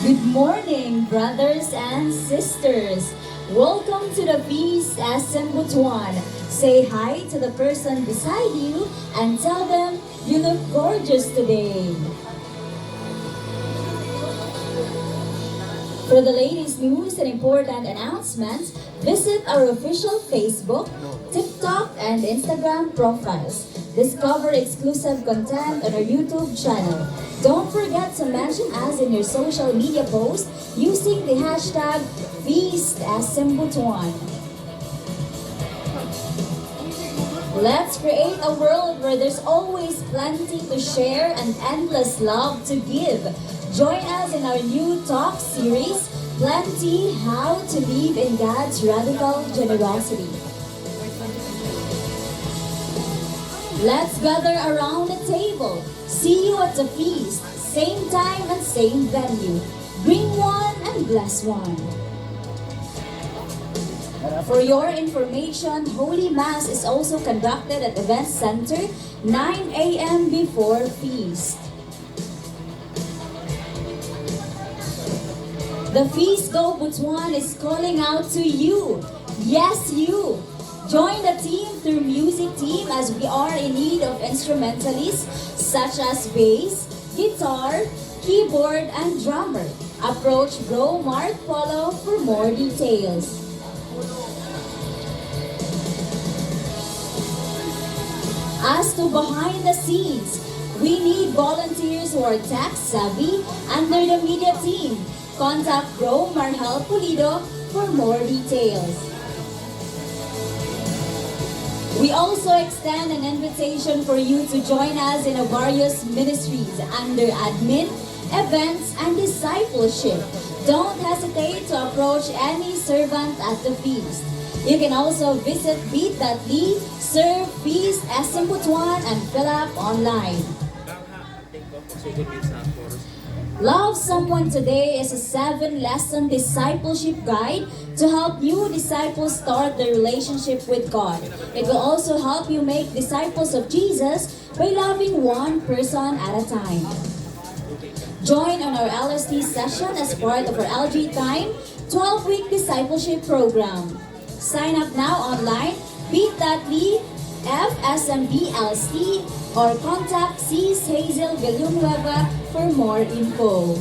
Good morning, brothers and sisters. Welcome to the Feast SM Butuan. Say hi to the person beside you and tell them you look gorgeous today. For the latest news and important announcements, visit our official Facebook, TikTok, and Instagram profiles. Discover exclusive content on our YouTube channel. Don't forget to mention us in your social media posts using the hashtag FeastSMButuan. Let's create a world where there's always plenty to share and endless love to give. Join us in our new talk series, Plenty How to Live in God's Radical Generosity. Let's gather around the table. See you at the feast, same time and same venue. Bring one and bless one. For your information, Holy Mass is also conducted at Event Center 9 a.m. before feast. The Feast Go Butuan is calling out to you. Yes, you. Join the team through music team as we are in need of instrumentalists such as bass, guitar, keyboard, and drummer. Approach Bro Mark Polo for more details. As to behind the scenes, we need volunteers who are tech savvy under the media team. Contact Bro Marhal Pulido for more details. We also extend an invitation for you to join us in our various ministries under admin, events, and discipleship. Don't hesitate to approach any servant at the feast. You can also visit bit.ly, serve Feast SM Butuan, and fill up online. Love Someone Today is a 7-lesson discipleship guide to help new disciples start their relationship with God. It will also help you make disciples of Jesus by loving one person at a time. Join on our LST session as part of our LG Time 12-week discipleship program. Sign up now online, bit.ly, FSMBLC, or contact Sis Hazel Villanueva for more info.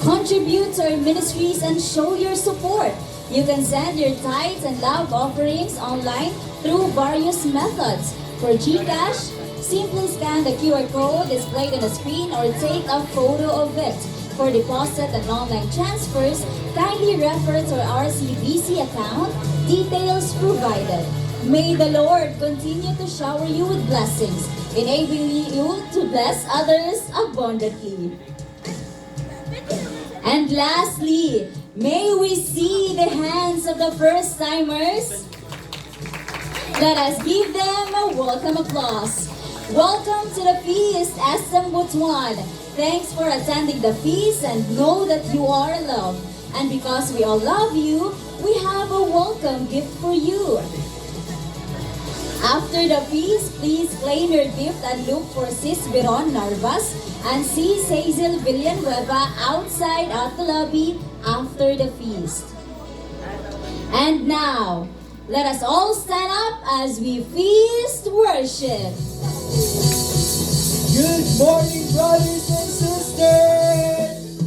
Contribute to our ministries and show your support. You can send your tithes and love offerings online through various methods. For GCash, simply scan the QR code displayed on the screen or take a photo of it. For deposit and online transfers, kindly refer to our RCBC account, details provided. May the Lord continue to shower you with blessings, enabling you to bless others abundantly. And lastly, may we see the hands of the first-timers. Let us give them a welcome applause. Welcome to the Feast SM Butuan. Thanks for attending the feast and know that you are loved. And because we all love you, we have a welcome gift for you. After the feast, please claim your gift and look for Sis Veron Narvas and Sis Hazel Villanueva outside at the lobby after the feast. And now, let us all stand up as we feast worship. Good morning, brothers and sisters!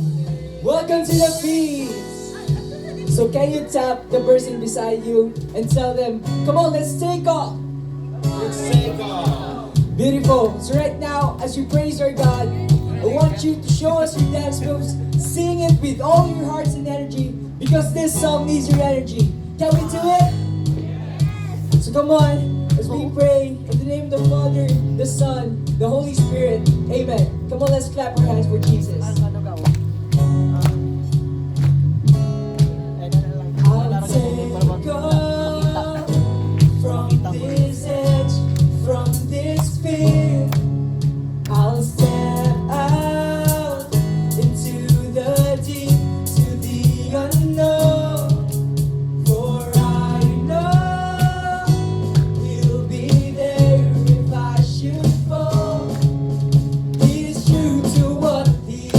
Welcome to the feast! So can you tap the person beside you and tell them, come on, let's take off! Let's take off! Beautiful. So right now, as we praise our God, I want you to show us your dance moves. Sing it with all your hearts and energy because this song needs your energy. Can we do it? So come on, as we pray in the name of the Father, the Son, the Holy Spirit. Amen. Come on, let's clap our hands for Jesus. I'll take off from this edge, from this fear. I'll step out into the deep, to the unknown. For I know He'll be there if I should fall. He is true to what He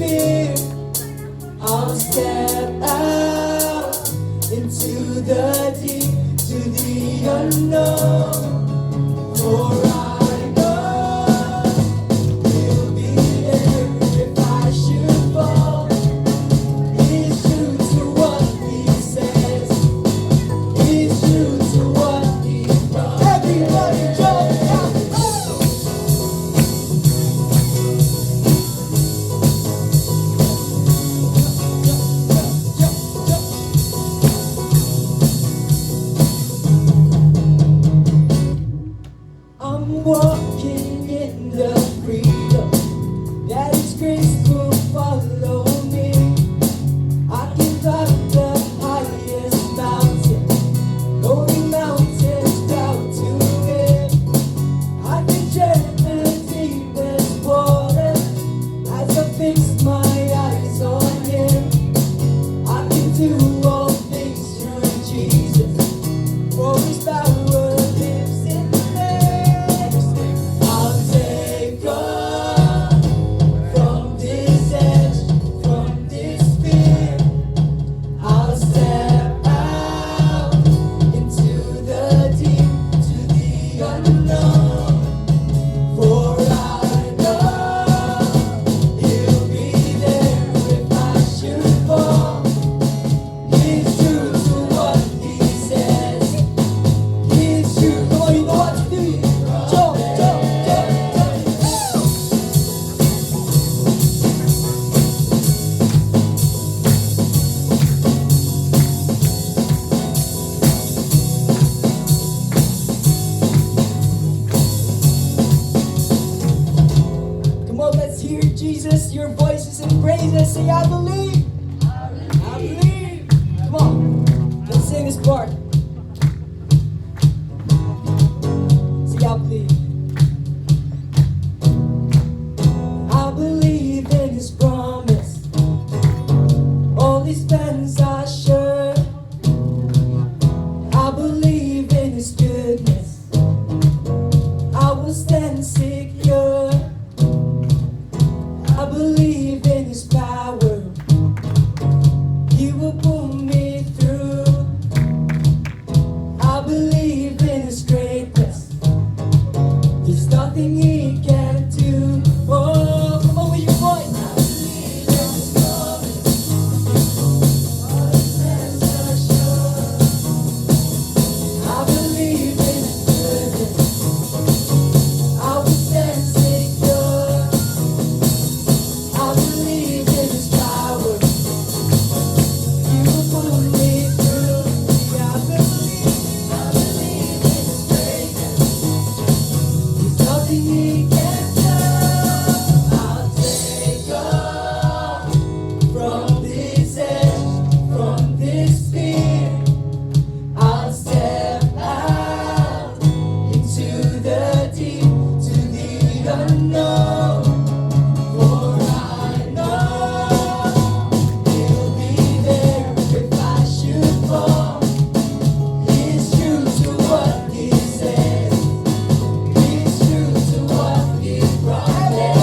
fear. I'll step out into the deep, to the unknown. For I know He'll be there if I should fall. He's true to what He says. He's true to what He promised. Everybody jump out! I'm walking in the freedom that His grace will follow me. I can climb the highest mountain, knowing mountains bow to Him. I can tread the deepest water as I fix my eyes on Him. I can do all things through Jesus, for His power lives in me. I'll take off from this edge, from this fear. I'll step out into the deep, to the unknown. For I know He'll be there if I should fall. He's true to what He says. He's true. Come on, you know what to do. Jump, jump, jump, jump. Come on, let's hear Jesus, your voices and praises. Say, I believe. I believe. Come on, let's sing this part. Say, I believe. I believe in His promise. All His plans are sure. I believe in His goodness. I will stand secure. I believe in His power. He will pull me through. I believe in His greatness. There's nothing He can't do. Oh, come on with your voice. I believe in His promise. All His plans are sure. I believe in His goodness. I will stand secure. I believe in His power. He will pull me through. I believe in His greatness. There's nothing He can't do. I'll take off from this edge, from this fear. I'll step out into the deep, to the unknown. For I know He'll be there if I should fall. He's true to what He says. He's true to what He promised.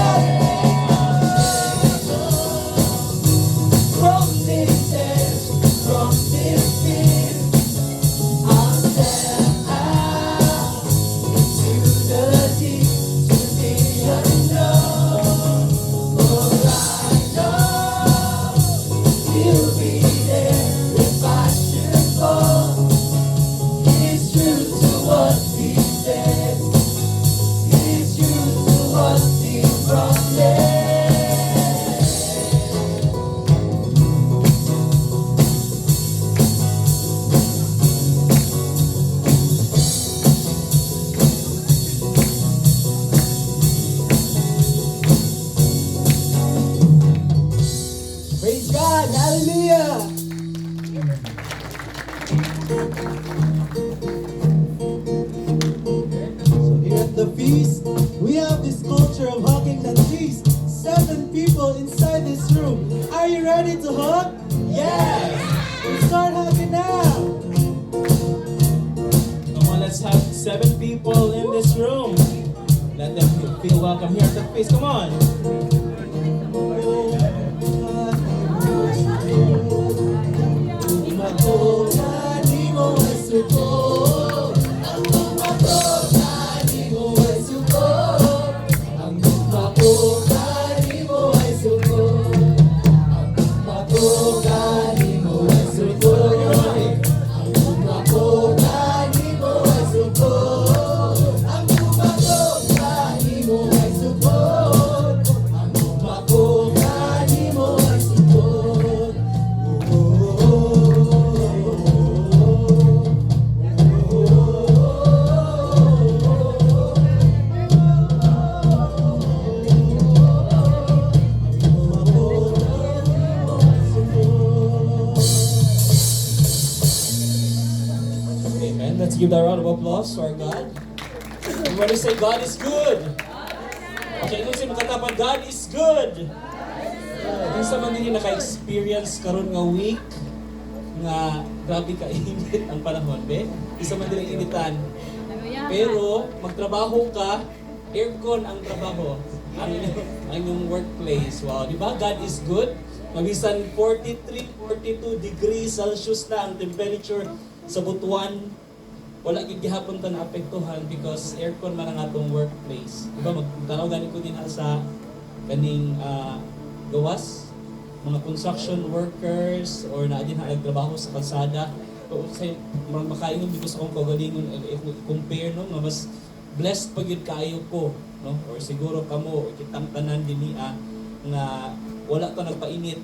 From this edge, from this fear, I'll step out into the deep, to the unknown. For I know He'll be there if I should fall. He's true to what He says. He's true to what He promised. Praise God, hallelujah. So here at the feast, we have this culture of hugging and feast. 7 people inside this room. Are you ready to hug? Yes! We'll start hugging now. Come on, let's have 7 people in this room. Let them feel welcome here at the feast. Come on. Let's give that round of applause to our God. Everybody say, God is good. Okay, kung sino katapan, God is good. Kung sa man din naka-experience karon nga week, nga grabe ka init ang panahon, be? Isa man din ang initan. Pero magtrabaho ka, aircon ang trabaho, ang inyong workplace. Wow, di ba? God is good. Mabisan 43, 42 degrees Celsius na ang temperature sa Butuan. Wala gid gihapon ta naapektuhan because aircon man ang atong workplace. Di ba? Magtanaw gani ko din sa kaning gawas, mga construction workers or na din nagtrabaho sa kalsada. So, say, makaingon dito sa akong kagalingon, if compare no, mas blessed pag yun kayo ko, no? Or siguro kamo, kitang tanan din niya nga wala ka nagpainit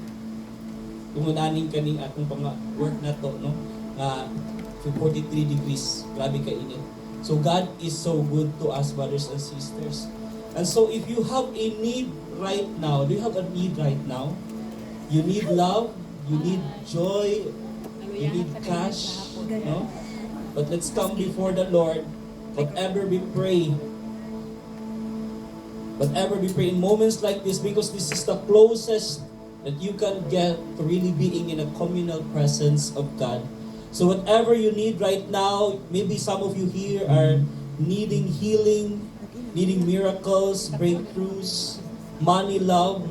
tumunaning kaning atong work na to, no? Nga 43 degrees, grabe ka init. So God is so good to us, brothers and sisters. And so if you have a need right now, do you have a need right now? You need love, you need joy, you need cash, no? But let's come before the Lord, whatever we pray in moments like this, because this is the closest that you can get to really being in a communal presence of God. So whatever you need right now, maybe some of you here are needing healing, needing miracles, breakthroughs, money, love.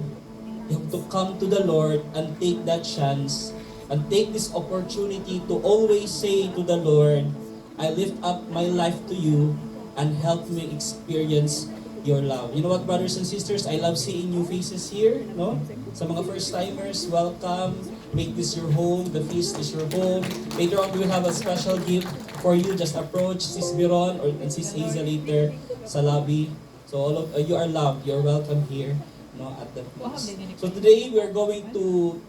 You have to come to the Lord and take that chance and take this opportunity to always say to the Lord, I lift up my life to you and help me experience your love. You know what, brothers and sisters? I love seeing new faces here, no? Sa mga first-timers, welcome. Make this your home. The feast is your home. Later on, we will have a special gift for you. Just approach Sis Biron or Sis Hazel later sa lobby. So all of you are loved. You're welcome here, no, at the feast. So today, we are going to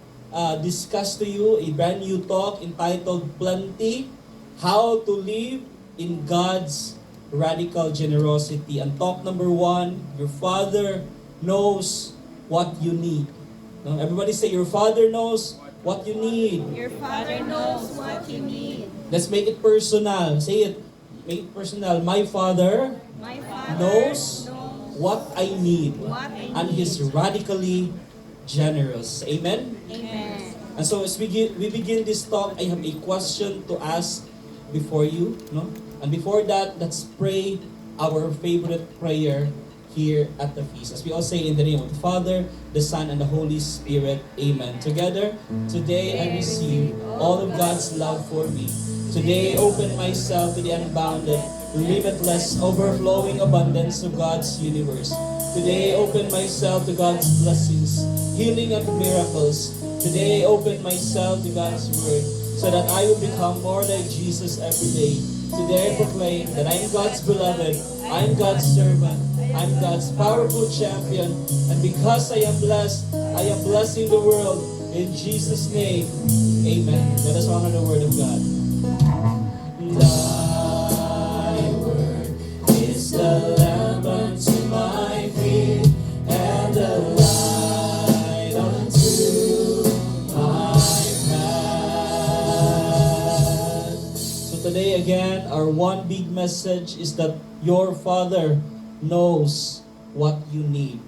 discuss to you a brand new talk entitled Plenty, How to Live in God's Radical Generosity. And talk number 1, your Father knows what you need. No, everybody say, your Father knows what you need. Your Father knows what you need. Let's make it personal. Say it. Make it personal. My Father My Father knows what I need. what I And need. He's radically generous. Amen? Amen. And so as we begin this talk, I have a question to ask before you, no? And before that, let's pray our favorite prayer here at the feast. As we all say in the name of the Father, the Son, and the Holy Spirit. Amen. Together, today I receive all of God's love for me. Today I open myself to the unbounded, limitless, overflowing abundance of God's universe. Today I open myself to God's blessings, healing and miracles. Today I open myself to God's word so that I will become more like Jesus every day. Today I proclaim that I am God's beloved, I am God's servant, I am God's powerful champion, and because I am blessed, I am blessing the world. In Jesus' name, amen. Let us honor the word of God. Thy word is the lamp unto my feet, and the light unto my path. So today again, our one big message is that your Father knows what you need.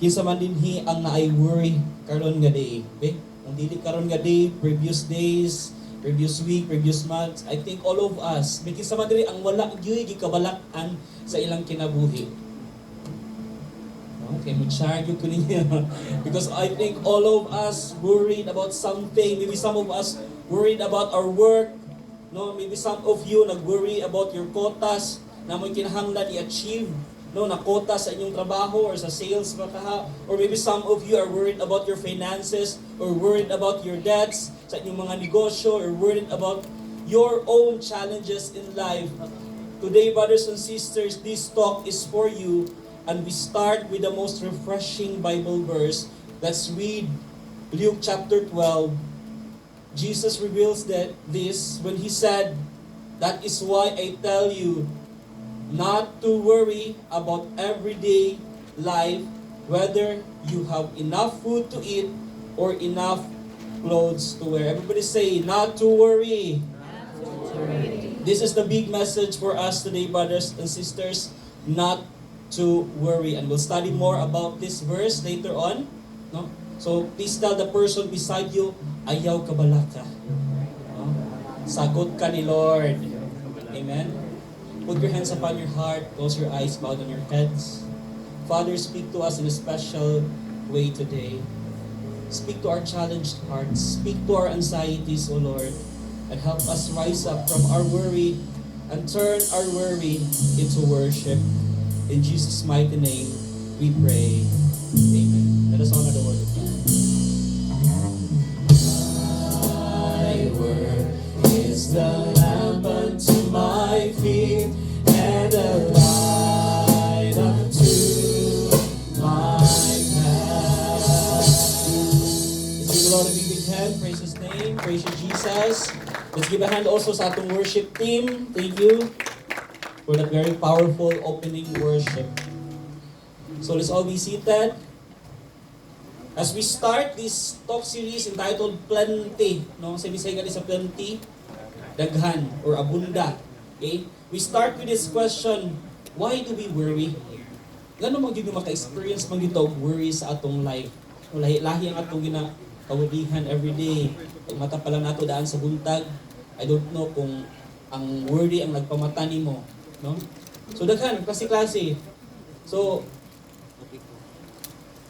Kinsa man dinhi ang naay worry karon nga day. Okay? Ang dili karon nga day, previous days, previous week, previous months, I think all of us, may kinsa man diri ang wala gyud gikabalak-an sa ilang kinabuhi. Okay, mag-share ko ninyo. Because I think all of us worried about something. Maybe some of us worried about our work. No, maybe some of you nag-worry about your quotas na mo kinahanglan i-achieve, no, na quota sa inyong trabaho or sa sales ba kaha, or maybe some of you are worried about your finances or worried about your debts sa inyong mga negosyo or worried about your own challenges in life. Today, brothers and sisters, this talk is for you, and we start with the most refreshing Bible verse. Let's read Luke chapter 12. Jesus reveals that this when he said, "That is why I tell you not to worry about everyday life, whether you have enough food to eat or enough clothes to wear." Everybody say, not to worry. Not to worry. This is the big message for us today, brothers and sisters, not to worry. And we'll study more about this verse later on. No? So please tell the person beside you, ayaw kabalaka. No? Sagot ka ni Lord. Amen? Put your hands upon your heart, close your eyes, bow down your heads. Father, speak to us in a special way today. Speak to our challenged hearts. Speak to our anxieties, O Lord. And help us rise up from our worry and turn our worry into worship. In Jesus' mighty name, we pray. Amen. Let us honor the word of God. Thy word is the lamp unto my feet and a light unto my path. Let's give the Lord a big hand. Praise His name. Praise you, Jesus. Let's give a hand also sa atong worship team. Thank you for that very powerful opening worship. So let's all be seated. As we start this talk series entitled Plenty, no? Sa Bisaya gali sa plenty, daghan or abunda. Okay? We start with this question, why do we worry? Gano mo gyud maka-experience man gyud og worry sa atong life? Lahi-lahi ang atong ginakawadihan every day. Pag mata pa lang nato daan sa buntag, I don't know kung ang worry ang nagpamata nimo, no? So daghan klase-klase. So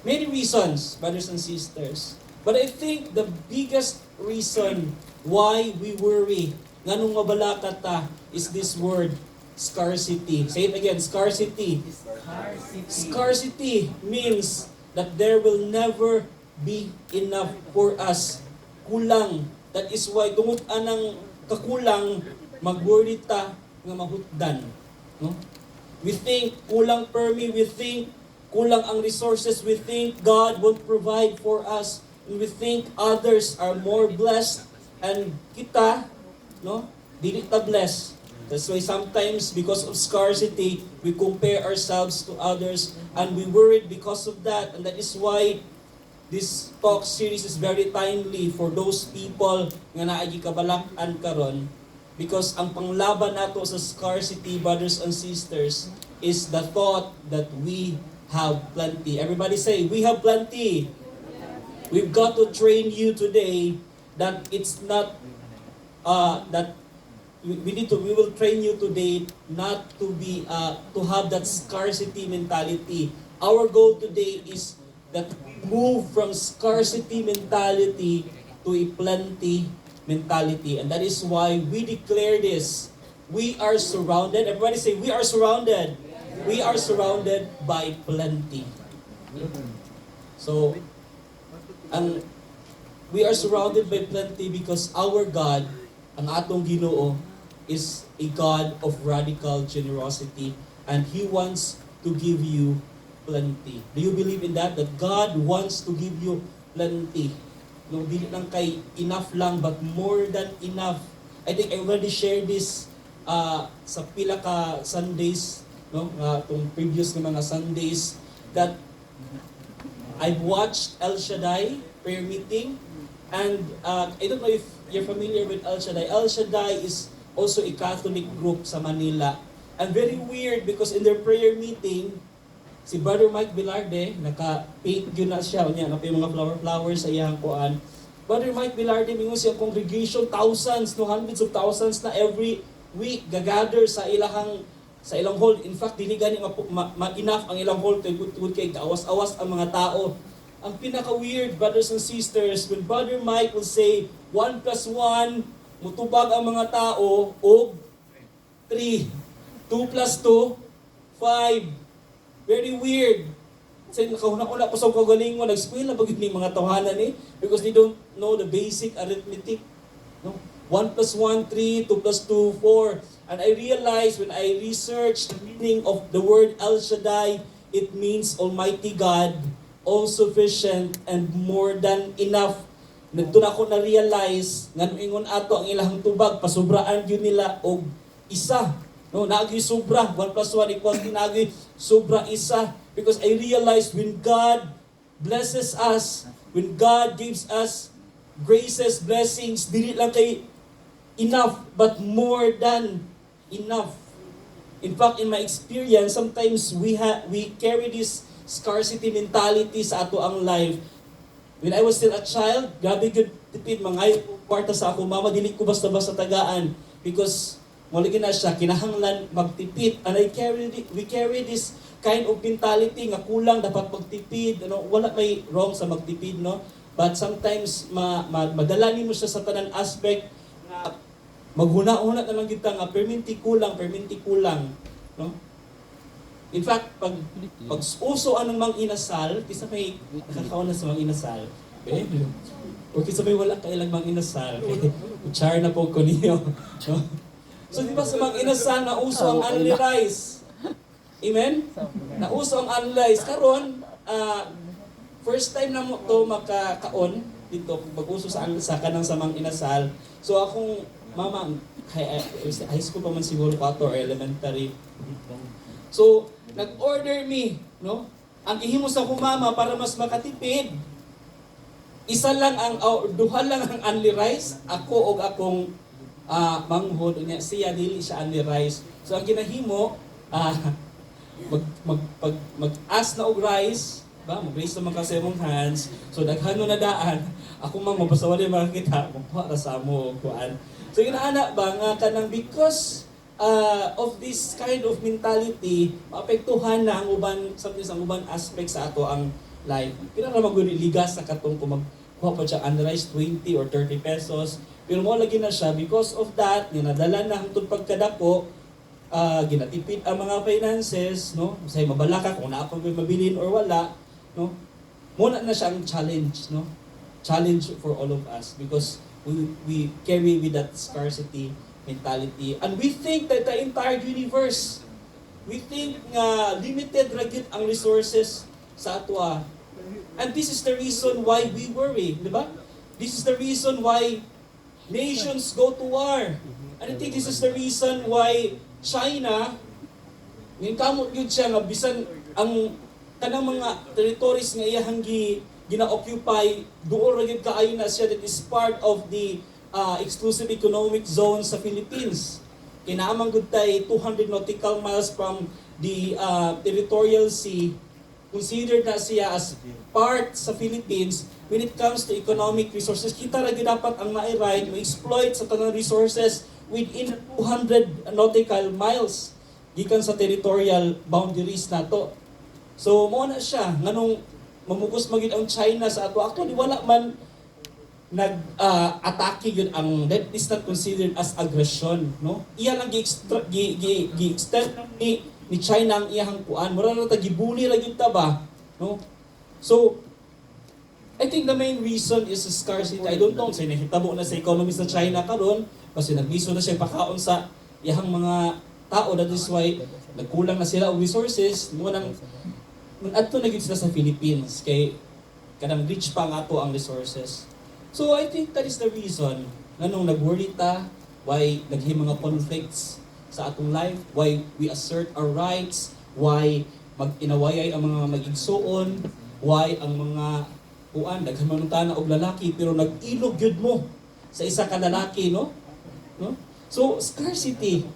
many reasons, brothers and sisters. But I think the biggest reason why we worry, nganong mabalaka ta, is this word, scarcity. Say it again, scarcity. Scarcity means that there will never be enough for us. Kulang. That is why tungod anang kakulang, mag-worry ta nga mahutdan. No? We think kulang permi, we think kulang ang resources, we think God won't provide for us, and we think others are more blessed, and kita, no, dili ta blessed. That's why sometimes because of scarcity, we compare ourselves to others, and we worried because of that, and that is why this talk series is very timely for those people nga naagi kabalak-an karon, because ang panglaban nato sa scarcity, brothers and sisters, is the thought that we have plenty. Everybody say, we have plenty. We've got to train you today that it's not that we will train you today not to be to have that scarcity mentality. Our goal today is that move from scarcity mentality to a plenty mentality. And that is why we declare this. We are surrounded. Everybody say, we are surrounded. We are surrounded by plenty. So, we are surrounded by plenty because our God, ang atong Ginoo, is a God of radical generosity, and He wants to give you plenty. Do you believe in that? That God wants to give you plenty. No, dili lang kay enough lang, but more than enough. I think I already shared this sa pila ka Sundays, no, itong previous na mga Sundays, that I've watched El Shaddai prayer meeting, and I don't know if you're familiar with El Shaddai. El Shaddai is also a Catholic group sa Manila. And very weird because in their prayer meeting, si Brother Mike Velarde, naka-paint yun na siya, niya, yung mga flower sa iyang kuan. Brother Mike Velarde, mingon siya congregation, thousands, no, hundreds of thousands na every week gagather sa ilang hall. In fact, dili gani ma-enough ang ilang hall tungod kay kaawas-awas ang mga tao. Ang pinaka-weird, brothers and sisters, when Brother Mike will say, 1 plus 1, mutubag ang mga tao, og 3. 2 plus 2, 5. Very weird. Kasi nakahuna-una po sa kagalingon, nag-spoil na bagay ni mga tawanan because they don't know the basic arithmetic. No? 1 plus 1, 3, 2 plus 2, 4. And I realized when I researched the meaning of the word El Shaddai, it means Almighty God, all-sufficient, and more than enough. Nagtuna ko na-realize, nga ingon ato ang ilahang tubag, pasubraan yun nila og isa. No, naagi sobra, 1 plus 1 equals naagi sobra isa. Because I realized when God blesses us, when God gives us graces, blessings, dili lang kay enough, but more than enough. In fact, in my experience, sometimes we carry this scarcity mentality sa ato ang life. When I was still a child, grabe good tipid, mga kwarta sa ako, mama, dili ko basta-basta tagaan. Because, malagi na siya, kinahanglan magtipid. And we carry this kind of mentality nga kulang, dapat magtipid. Wala may wrong sa magtipid, no? But sometimes, madala mo siya sa tanang aspect na maghuna-una na lang kita nga, perminti kulang. No? In fact, pag uso anong mang inasal, kisa may nakakaon na sa mang inasal, o kisa may wala kailang mang inasal, char na po ko niyo. No? So di ba sa mang inasal, nauso ang only rice? Amen? Nauso ang only rice. Karon, first time na mo to makakaon dito, mag-uso sa kanang samang inasal. So akong mama, high school pa man siguro ko or elementary. So, nag-order me, no? Ang ihimo sa akong mama para mas makatipid, duha lang ang only rice, ako og akong manghod, siya dili siya only rice. So ang ginahimo, mag-as na og rice, mag-raise naman kasi mong hands. So daghano na daan, ako mang mapasawali makakita, magkuha ra sa mo kuan. So inaana ba nga kanang because of this kind of mentality, maapektuhan na ang uban aspects sa ato ang life. Kaya na magligas sa katong kung magkuha pa siya unrice 20 or 30 pesos. Pero mo lagi na siya because of that, ninadala na hangtod pagkadako, ginatipid ang mga finances, no? Say mabala ka kung naa pa may mabilin or wala, no? Muna na siya ang challenge, no? Challenge for all of us because we carry with that scarcity mentality. And we think that the entire universe, we think limited ragit ang resources sa atwa. And this is the reason why we worry, di ba? This is the reason why nations go to war. And I think this is the reason why China, kamot yun siya nga, bisan ang kanang mga territories nga iyahang gina-occupy, doon ragit kaayo na siya that is part of the exclusive economic zone sa Philippines. Kinaamang good tay 200 nautical miles from the territorial sea. Considered na siya as part sa Philippines when it comes to economic resources. Kita lagi dapat ang ma-right, ma-exploit sa tanang resources within 200 nautical miles gikan sa territorial boundaries nato. So mo na siya nganong mamugos magid ang China sa ato. Actually wala man nag-atake yun ang that is not considered as aggression, no? Iya lang gi-extend ni China ang iyang kuan. Mura na gibuli ra gyud ta ba, no? So I think the main reason is scarcity. I don't know say nahitabo na sa economy sa China karon kasi nagbiso na siya pakaon sa iyang mga tao. That is why nagkulang na sila og resources mo nang adto na gyud sila sa Philippines kay kanang rich pa nga ato ang resources. So I think that is the reason nganong nag-worry ta, why naghim mga conflicts sa atong life, why we assert our rights, why mag-inawayay ang mga mag-igsuon, why ang mga daghan man tana og lalaki pero nag-ilog gyud mo sa isa ka lalaki, no? So scarcity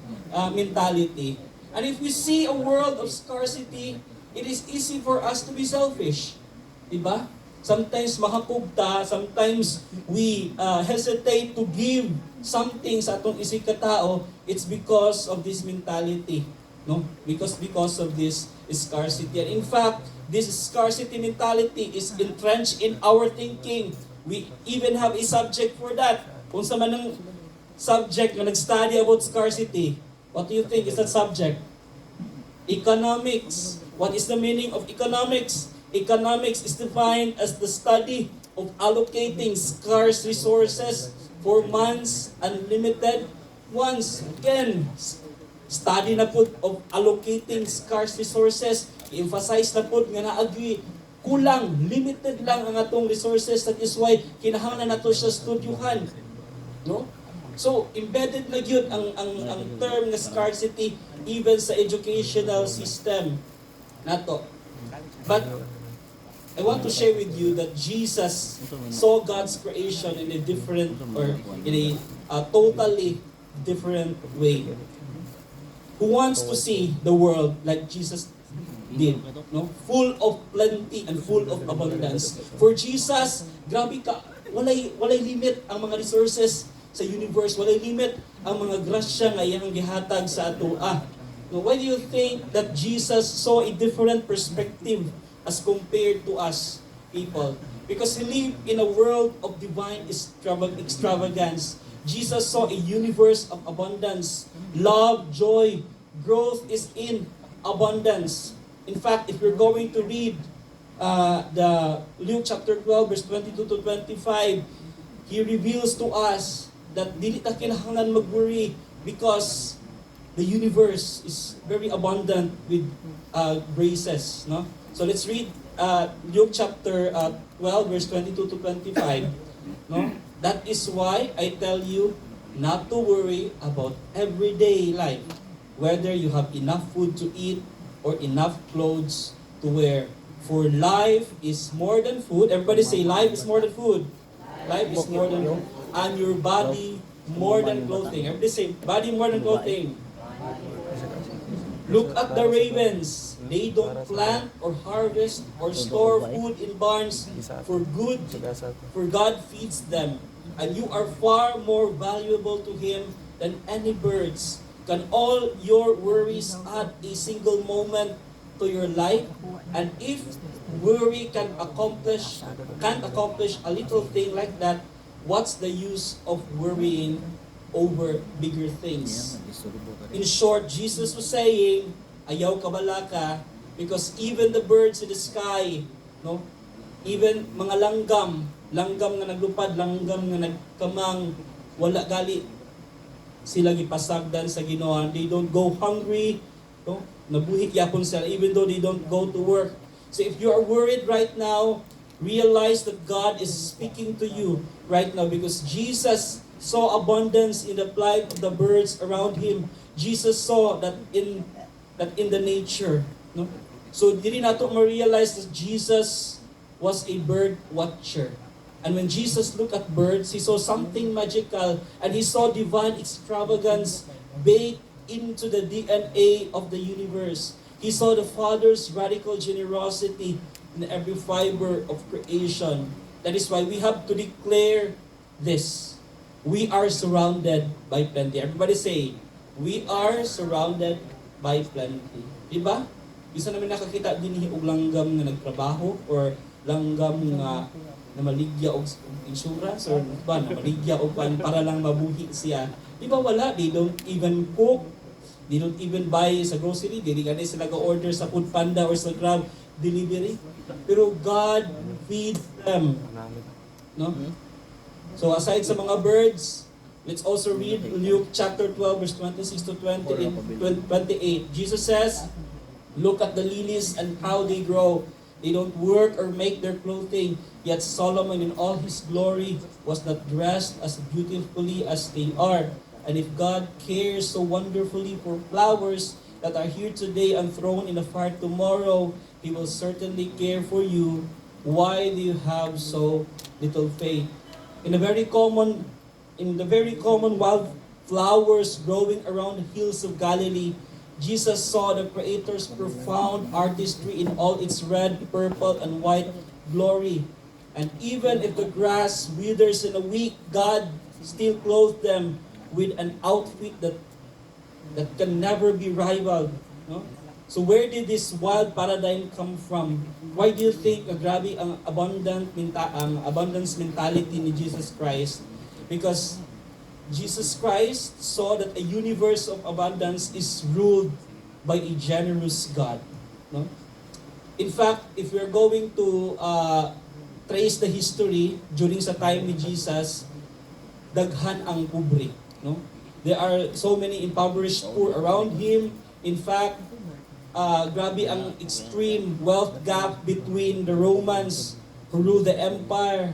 mentality. And if we see a world of scarcity, it is easy for us to be selfish. Diba? Sometimes makakugta, sometimes we hesitate to give something sa atong isig katao. It's because of this mentality, no? Because of this scarcity. And in fact, this scarcity mentality is entrenched in our thinking. We even have a subject for that. Kung sa man ang subject na nag-study about scarcity, what do you think is that subject? Economics. What is the meaning of economics? Economics is defined as the study of allocating scarce resources for man's unlimited wants. Again, study na po of allocating scarce resources. I-emphasize na po nga naagwi kulang, limited lang ang atong resources. That is why kinahanglan nato siya studyuhan. No? So, embedded na yun ang term na scarcity even sa educational system nato. But I want to share with you that Jesus saw God's creation in a different or in a totally different way. Who wants to see the world like Jesus did, no? Full of plenty and full of abundance. For Jesus, grabe ka, walay limit ang mga resources sa universe, walay limit ang mga grasya nga iyang gihatag sa atoa. Now, why do you think that Jesus saw a different perspective as compared to us people? Because he lived in a world of divine extravagance. Jesus saw a universe of abundance. Love, joy, growth is in abundance. In fact, if you're going to read the Luke chapter 12, verse 22 to 25, he reveals to us that dili ta kinahanglan mag-worry because the universe is very abundant with graces, no? So let's read Luke chapter 12, verse 22 to 25. No? That is why I tell you not to worry about everyday life, whether you have enough food to eat or enough clothes to wear. For life is more than food. Everybody say, life is more than food. Life is more than food. And your body more than clothing. Everybody say, body more than clothing. Look at the ravens. They don't plant or harvest or store food in barns for God feeds them. And you are far more valuable to Him than any birds. Can all your worries add a single moment to your life? And if worry can't accomplish a little thing like that, what's the use of worrying over bigger things? In short, Jesus was saying, ayaw kabala ka, because even the birds in the sky, no, even mga langgam nga naglupad, langgam nga nagkamang, wala gali sila gipasagdan sa Ginoo. They don't go hungry, no? Nabuhi yapon sila even though they don't go to work. So if you are worried right now, realize that God is speaking to you right now, because Jesus saw abundance in the plight of the birds around Him. Jesus saw that in the nature, no? So dili nato ma-realize that Jesus was a bird watcher. And when Jesus looked at birds, He saw something magical, and He saw divine extravagance baked into the DNA of the universe. He saw the Father's radical generosity in every fiber of creation. That is why we have to declare this. We are surrounded by plenty. Everybody say, we are surrounded by plenty. Diba? Isa namin nakakita din og langgam nga nagtrabaho or langgam nga na maligya og insurance or ba na maligya og para lang mabuhi siya. Diba wala? They don't even cook. They don't even buy sa grocery. Dili gani sila ga-order sa Food Panda or sa Grab delivery. Pero God feeds them. No? So aside sa mga birds, let's also read Luke chapter 12 verse 26 to 28. Jesus says, look at the lilies and how they grow. They don't work or make their clothing, yet Solomon in all his glory was not dressed as beautifully as they are. And if God cares so wonderfully for flowers that are here today and thrown in the fire tomorrow, He will certainly care for you. Why do you have so little faith? In the very common wildflowers growing around the hills of Galilee, Jesus saw the Creator's profound artistry in all its red, purple, and white glory. And even if the grass withers in a week, God still clothed them with an outfit that can never be rivaled. No? So where did this wild paradigm come from? Why do you think grabe ang abundance mentality ni Jesus Christ? Because Jesus Christ saw that a universe of abundance is ruled by a generous God. No? In fact, if we're going to trace the history during sa time ni Jesus, daghan ang pobre. No? There are so many impoverished poor around Him. In fact, grabe ang extreme wealth gap between the Romans who ruled the empire,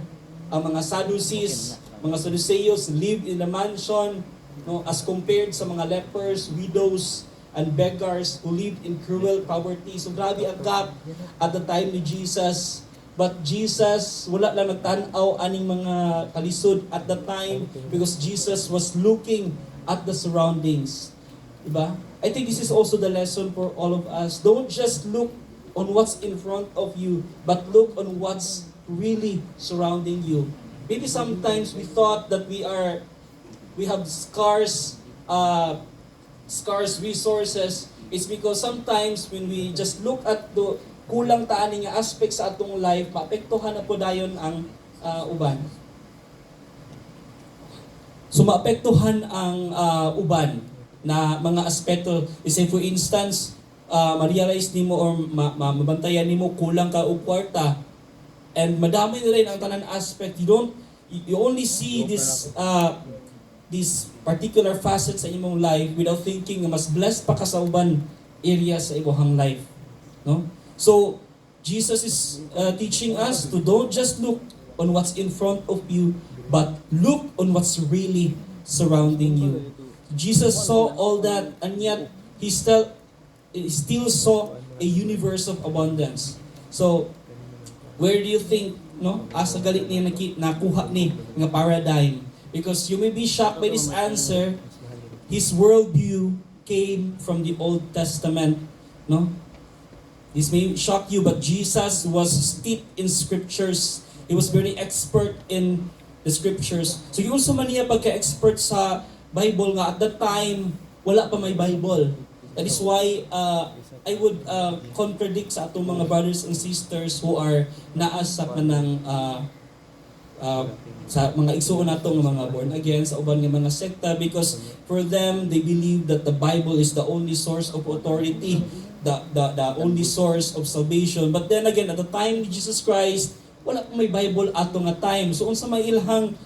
ang mga Sadducees. Mga Sadduceos lived in a mansion, no, as compared sa mga lepers, widows, and beggars who lived in cruel poverty. So grabe ang gap at the time ni Jesus. But Jesus, wala lang nagtanaw aning mga kalisod at the time because Jesus was looking at the surroundings. Diba? I think this is also the lesson for all of us. Don't just look on what's in front of you, but look on what's really surrounding you. Maybe sometimes we thought that we have scarce resources. It's because sometimes when we just look at the kulang taan nga aspects sa atong life, maapektuhan na po dayon ang uban. So maapektuhan ang uban na mga aspeto. Say for instance, ma-realize nimo or mabantayan nimo kulang ka og kwarta, and madami na rin ang tanan aspect. You only see this particular facet sa imong life without thinking na mas blessed pa ka sa uban area sa imong life, no? So Jesus is teaching us to don't just look on what's in front of you, but look on what's really surrounding you. Jesus saw all that, and yet he still saw a universe of abundance. So where do you think, no, asa galit niya nakuha ni nga paradigm? Because you may be shocked by this answer. His worldview came from the Old Testament, no? This may shock you, but Jesus was steeped in scriptures. He was very expert in the scriptures. So yung sa maniya pagka-expert sa Bible nga, at that time, wala pa may Bible. That is why I would contradict sa atong mga brothers and sisters who are naas sa kanang sa mga igsuon natong mga born again sa uban nga mga sekta, because for them they believe that the Bible is the only source of authority, the only source of salvation. But then again, at the time ni Jesus Christ, wala pa may Bible ato nga time. So unsa may ilhang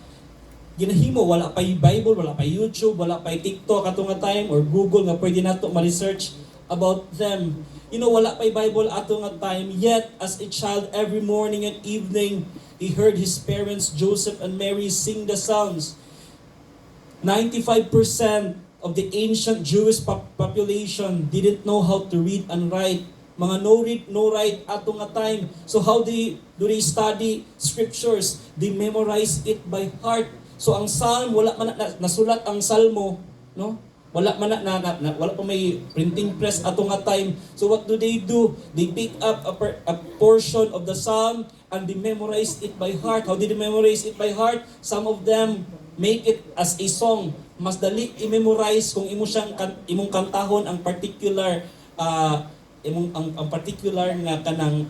ginahimo, wala pa yung Bible, wala pa YouTube, wala pa TikTok ato nga time, or Google nga pwede nato ma-research about them. You know, wala pa yung Bible ato nga time, yet as a child every morning and evening he heard his parents Joseph and Mary sing the Psalms. 95% of the ancient Jewish population didn't know how to read and write. Mga no read, no write ato nga time. So how do they study scriptures? They memorize it by heart. So ang psalm, wala man nasulat ang salmo, no? Wala man wala pa may printing press ato nga time. So what do? They pick up a portion of the psalm and they memorize it by heart. How did they memorize it by heart? Some of them make it as a song. Mas dali i-memorize kung imong kantahon ang particular ang particular nga kanang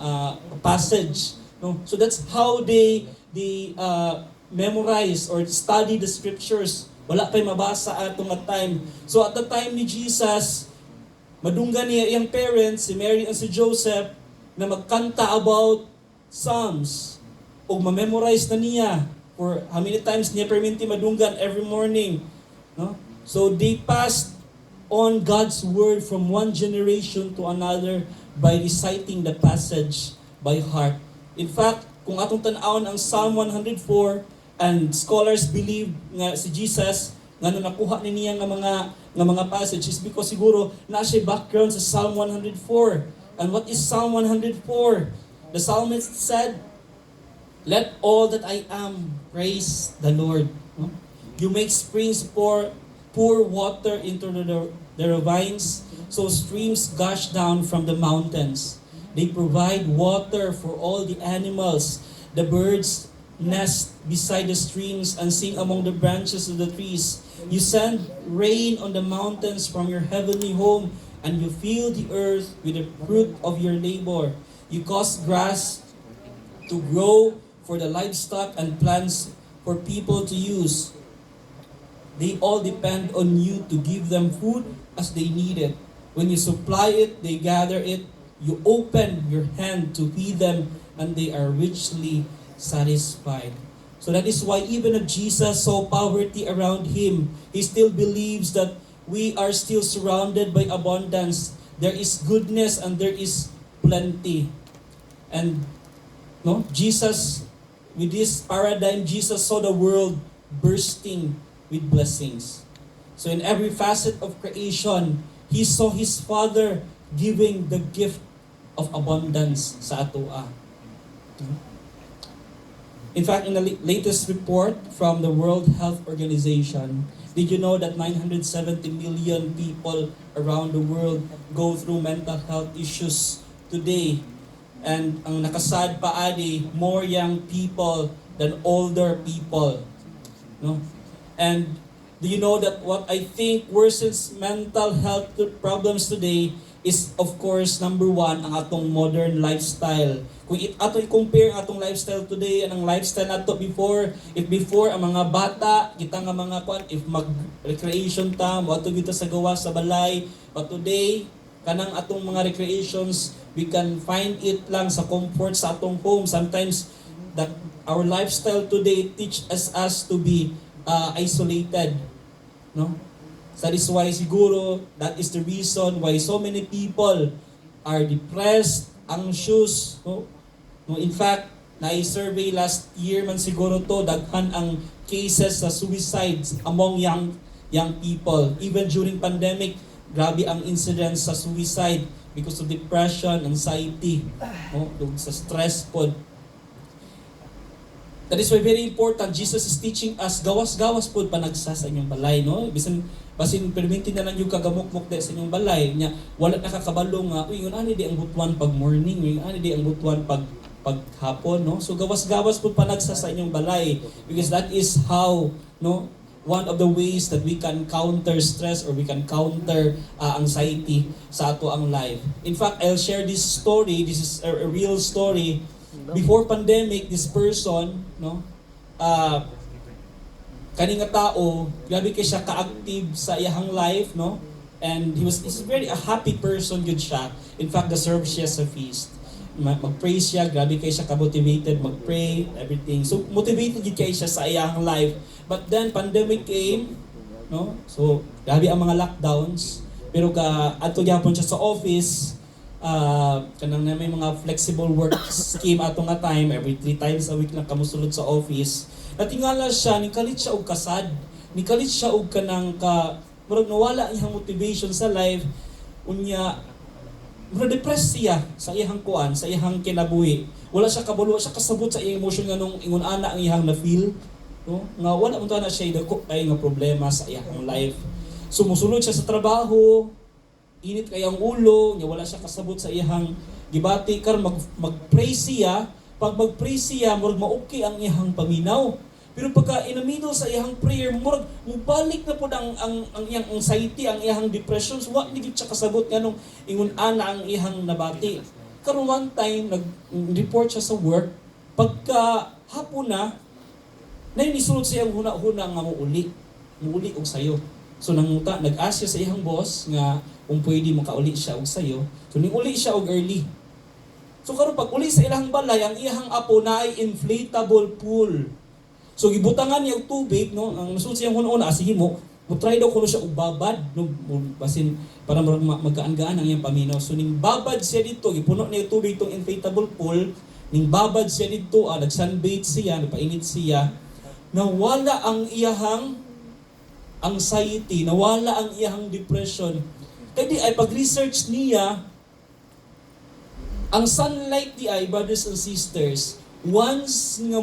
passage, no? So that's how they memorize or study the scriptures. Wala pa'y mabasa atong nga time. So at the time ni Jesus, madunggan niya iyang parents, si Mary and si Joseph, na magkanta about Psalms o ma-memorize na niya for how many times niya perminti madunggan every morning, no? So they passed on God's word from one generation to another by reciting the passage by heart. In fact, kung atong tan-awon ang Psalm 104, and scholars believe nga si Jesus nga nakuha ni niya nga mga passages because siguro na siya background sa Psalm 104. And what is Psalm 104? The psalmist said, "Let all that I am praise the Lord." No? You make springs pour water into the ravines, so streams gush down from the mountains. They provide water for all the animals. The birds nest beside the streams and sing among the branches of the trees. You send rain on the mountains from your heavenly home, and you fill the earth with the fruit of your labor. You cause grass to grow for the livestock and plants for people to use. They all depend on you to give them food as they need it. When you supply it, they gather it. You open your hand to feed them, and they are richly satisfied. So that is why even if Jesus saw poverty around him, he still believes that we are still surrounded by abundance. There is goodness and there is plenty. And no, Jesus, with this paradigm, Jesus saw the world bursting with blessings. So in every facet of creation, he saw his Father giving the gift of abundance sa atoa. In fact, in the latest report from the World Health Organization, did you know that 970 million people around the world go through mental health issues today? And ang nakasad pa adi, more young people than older people. No? And do you know that what I think worsens mental health problems today is, of course, number one, ang atong modern lifestyle. Kung ato i-compare ang atong lifestyle today and ang lifestyle nato before, if before ang mga bata, kita nga mga if mag-recreation ta, ato kita sa gawas sa balay, but today, kanang atong mga recreations, we can find it lang sa comfort sa atong home. Sometimes, that our lifestyle today teaches us to be isolated. No? That is why siguro, that is the reason why so many people are depressed, anxious. No? No, in fact, na-survey last year man siguro to, daghan ang cases sa suicides among young people. Even during pandemic, grabe ang incidence sa suicide because of depression, anxiety, no? Sa stress po. That is why very important, Jesus is teaching us, gawas-gawas po panagsa sa inyong balay, no? Basin perminti na lang yung kagamukmok de sa inyong balay, niya, wala nakakabalo nga, yun ani di ang butuan pag morning, yun ani di ang butuan paghapon, no? So gawas-gawas po panagsa sa inyong balay because that is how, no, one of the ways that we can counter stress or we can counter anxiety sa ato ang life. In fact, I'll share this story. This is a real story. Before pandemic, this person, no, kani nga tao, grabe kay siya ka-active sa iyang life, no? And he's very a happy person yun siya. In fact, the serve siya sa feast. Mag-pray siya, grabe kay siya ka-motivated, mag-pray, everything. So, motivated yun kay siya sa iyang life. But then, pandemic came, no? So, grabe ang mga lockdowns. Pero ato gyapon siya sa office, kanang na may mga flexible work scheme ato nga time, every 3 times a week lang kamusulod sa office. Natingala siya, nikalit siya og kasad. Nikalit siya og kanang murag nawala iyang motivation sa life. Unya, murag depressed siya sa iyang kuan, sa iyang kinabuhi. Wala siya kabalo, siya kasabot sa iyang emotion nga nung ingon ana ang iyang na-feel. No? Nga wala mo na siya dako kay nga problema sa iyang life. Sumusulod siya sa trabaho, init kay ang ulo, nya wala siya kasabot sa iyang gibati karon mag-pray siya. Pag mag-pray siya, murag maoki ang iyang paminaw. Pero pagka in the middle sa iyang prayer, murag mubalik na po ang iyang anxiety, ang iyang depression. So, wa ni gid siya kasabot nga nung ingon ana ang iyang nabati. Karon one time nag-report siya sa work, pagka hapon na nisulod siya ang huna-huna nga muuli og sayo. So nag-ask siya sa iyang boss nga kung pwede makauli siya og sayo. So uli siya og early. So karon pag uli sa ilang balay, ang iyang apo na ay inflatable pool. So gibutangan niya og tubig, no? Ang nasulod siya una sige mo try daw kuno siya og babad, no? Basin para magkaan-gaan ang iyang paminaw. So ning babad siya dito, gipuno niya og tubig tong inflatable pool, ning babad siya dito, nag-sunbathe siya, nagpainit siya. Nawala ang iyahang anxiety, nawala ang iyahang depression. Kaya ay pag-research niya, ang sunlight di ay, brothers and sisters, once nga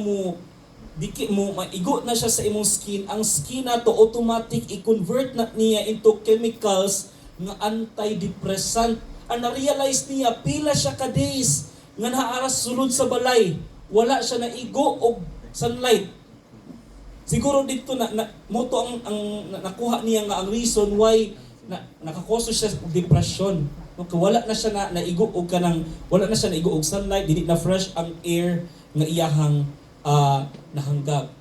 maigo na siya sa imong skin, ang skin na to automatic i-convert na niya into chemicals nga antidepressant. Ang na-realize niya, pila siya ka days nga naaras sulod sa balay, wala siya na igo og sunlight. Siguro dito moto ang nakuha niya nga ang reason why nakakoso siya og depression. Wala na siya naigo og wala na siya naigo og sunlight, dili na fresh ang air nga iyahang nahanggap.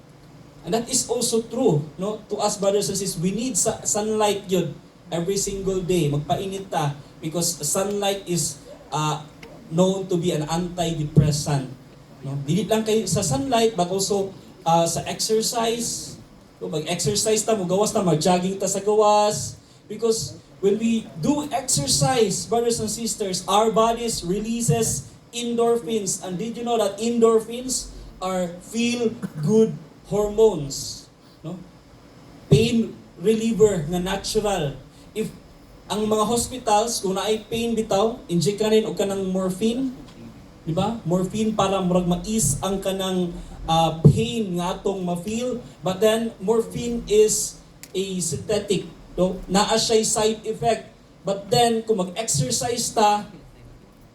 And that is also true, no? To us brothers and sisters, we need sunlight yun every single day. Magpainit ta because sunlight is known to be an antidepressant. No? Dili lang kay sa sunlight but also sa exercise. So, mag-exercise ta, mag-jogging ta sa gawas. Because when we do exercise, brothers and sisters, our bodies releases endorphins. And did you know that endorphins are feel-good hormones? No? Pain reliever nga natural. If ang mga hospitals, kung naay pain bitaw, inject ka rin o kanang morphine. Di ba? Morphine para murag ma-ease ang kanang pain nga atong ma-feel. But then, morphine is a synthetic. No? Naa siya'y side effect. But then, kung mag-exercise ta,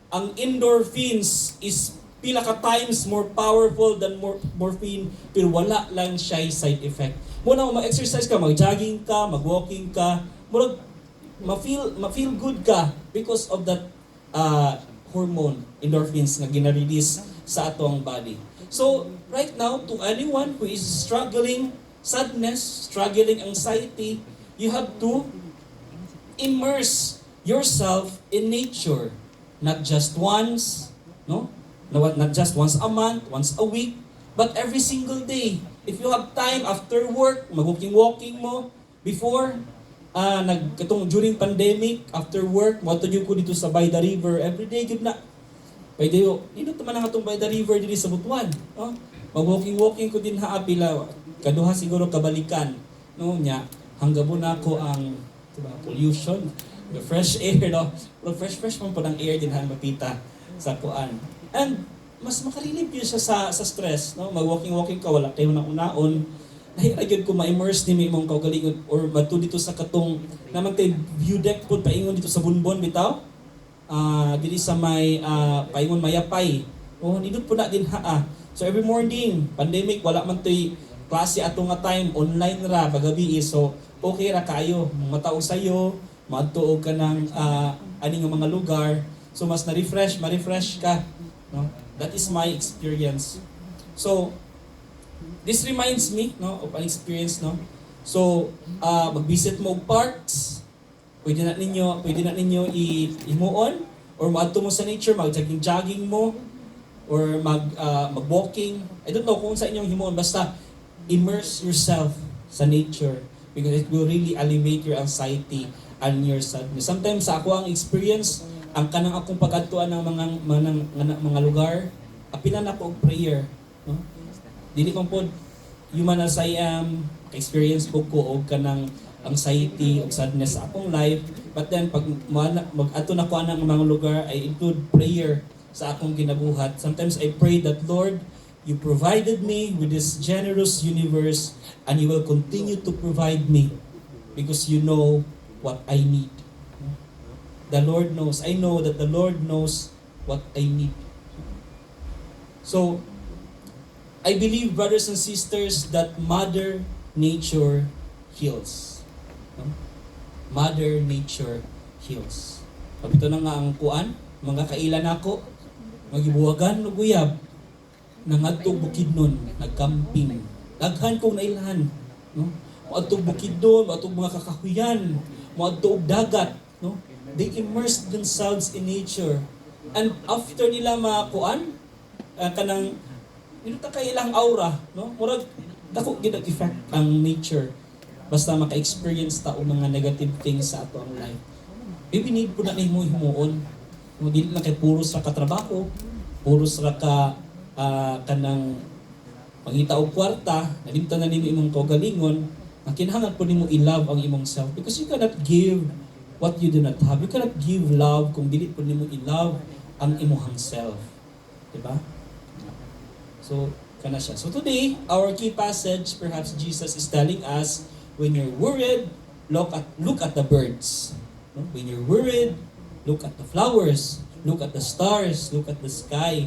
ang endorphins is pila ka times more powerful than morphine, pero wala lang siya'y side effect. Muna kung mag-exercise ka, mag-jogging ka, mag-walking ka, muna ma-feel good ka because of that hormone, endorphins, na gina-release sa atong body. So, right now, to anyone who is struggling sadness, struggling anxiety, you have to immerse yourself in nature. Not just once, no? Not just once a month, once a week, but every single day. If you have time after work, mag-walking mo, before, during pandemic, after work, matudyo ko dito sa By the River, everyday, good na. Pwede yo, dito naman ang atong By the River dito sa Butuan. Oh? Mag-walking ko din pila, kaduha siguro kabalikan. No, nya, hanggabo na ako ang pollution, the fresh air, no? Pero fresh man po ng air din mapita sa kuan. And mas makarelieve yun siya sa stress, no? Mag-walking ka, wala kayo na unaon. Nahiragyan ko ma-immerse din may imong kaugalingon or bato dito sa katong naman kay view deck po paingon dito sa Bunbon bitaw. Dili sa may paingon Mayapay. Oh, nindot po na din So every morning, pandemic wala man toy klase ato nga time online ra pagabi so okay ra kayo matao sayo, maadtuog ka ng ani nga mga lugar. So mas ma-refresh ka, no? That is my experience. So this reminds me, no, of an experience, no. So mag-visit mo og parks. Pwede na ninyo imuon or maadto mo sa nature, mag-jogging mo or mag-walking. I don't know kung sa inyong himuon, basta immerse yourself sa nature because it will really alleviate your anxiety and your sadness. Sometimes sa ako ang experience, ang kanang akong pag-adtuan ng mga lugar, apilan ako og prayer, no? Dili ko pod human as I am, experience ko og kanang anxiety o sadness sa akong life, but then pag mag-ato na ko anang mga lugar, I include prayer sa akong ginabuhat. Sometimes I pray that, Lord, you provided me with this generous universe and you will continue to provide me because you know what I need. The Lord knows. I know that the Lord knows what I need. So, I believe, brothers and sisters, that Mother Nature heals. No? Mother Nature heals. Pabito na nga ang kuan, mga kailan ako, magibuwagan o guyab, nangadtog bukidnon, nagcamping. Daghan kong nailahan. No? Maadtog bukidnon, maadtog mga kakahuyan, maadtog dagat. No? They immersed themselves in nature. And after nila makuan, kanang ta kay ilang aura, no? Murag dako gid ang effect ang nature basta maka-experience ta og mga negative things sa ato ang life. Maybe need po na nimo himuon. No, dili na kay puros ra ka trabaho, puros ra ka kanang pangita og kwarta, nalimtan na nimo imong kaugalingon, ang kinahanglan po nimo i-love ang imong self because you cannot give what you do not have. You cannot give love kung dili po nimo i-love ang imong self. Diba? So, kana siya. So today, our key passage, perhaps Jesus is telling us, when you're worried, look at the birds. No? When you're worried, look at the flowers, look at the stars, look at the sky,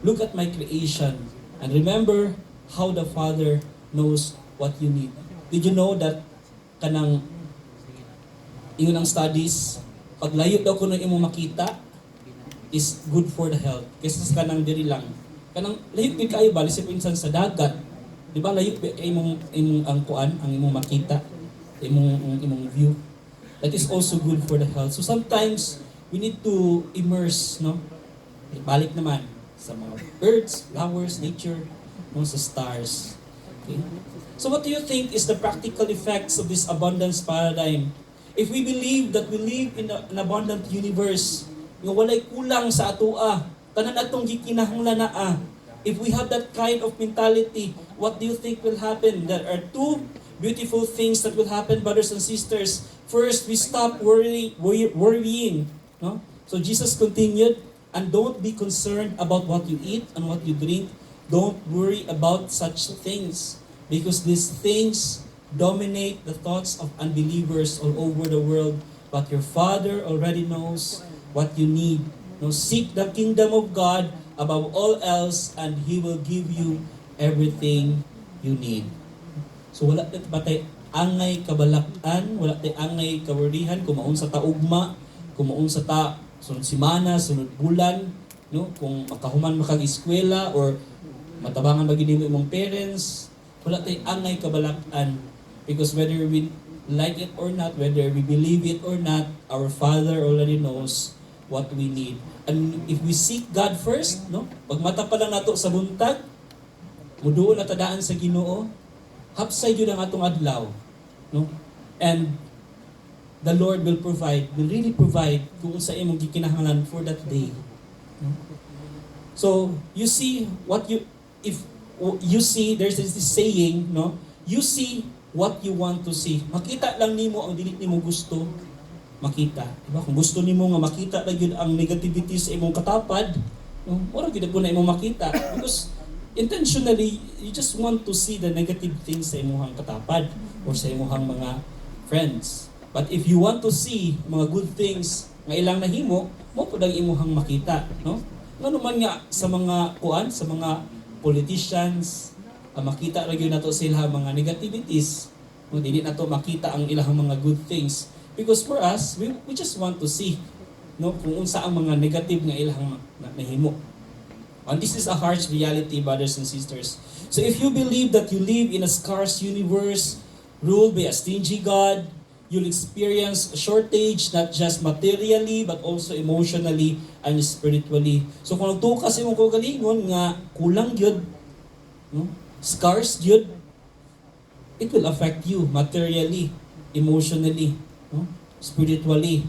look at my creation, and remember how the Father knows what you need. Did you know that kanang ingon ang studies, paglayo daw kuno imong makita is good for the health. Kasi kanang diri lang. Kanang layo gid kayo bali sa pinsan sa dagat. Di ba layo imong ang kuan, ang imong makita, imong view. That is also good for the health. So sometimes we need to immerse, no? Balik naman sa mga birds, flowers, nature, no, sa stars. Okay? So what do you think is the practical effects of this abundance paradigm? If we believe that we live in an abundant universe, nga walay kulang sa atoa, tanan atong gikinahanglan na if we have that kind of mentality, what do you think will happen? There are two beautiful things that will happen, brothers and sisters. First, we stop worrying. No? So Jesus continued, and don't be concerned about what you eat and what you drink, Don't worry about such things because these things dominate the thoughts of unbelievers all over the world. But your Father already knows what you need. No, seek the kingdom of God above all else and He will give you everything you need. So wala ba tayo angay kabalakan, wala tayo angay kawarihan, kumaon sa taugma, kumaon sa sunod simana, sunod bulan, no? Kung makahuman makag-eskwela or matabangan magiging imong parents, wala tayo angay kabalakan. Because whether we like it or not, whether we believe it or not, our Father already knows what we need. And if we seek God first, no? Pag mata pa lang nato sa buntag, muduol na tadaan sa Ginoo, hapsay yun ang atong adlaw. No? And the Lord will really provide kung sa imong gikinahanglan for that day. No? So, you see if you see, there's this saying, no? You see what you want to see. Makita lang nimo ang dili nimo gusto makita. Diba? Kung gusto nimo nga makita lang yun ang negativity sa imong katapad, no? Wala gyud po na imong makita because intentionally, you just want to see the negative things sa imuhang katapad or sa imuhang mga friends. But if you want to see mga good things nga ilang nahimo, mo po dang imuhang makita, no? Ngano man nga sa mga sa mga politicians, makita ra gyud nato sila mga negativities, no? Dili nato makita ang ilang mga good things. Because for us, we just want to see, no, kung unsa ang mga negative nga ilang nahimo. And this is a harsh reality, brothers and sisters. So if you believe that you live in a scarce universe ruled by a stingy God, you'll experience a shortage not just materially but also emotionally and spiritually. So kung nagtuo kasi mo ko galingon nga kulang gyud, no? Scarce gyud, it will affect you materially, emotionally, no? Spiritually.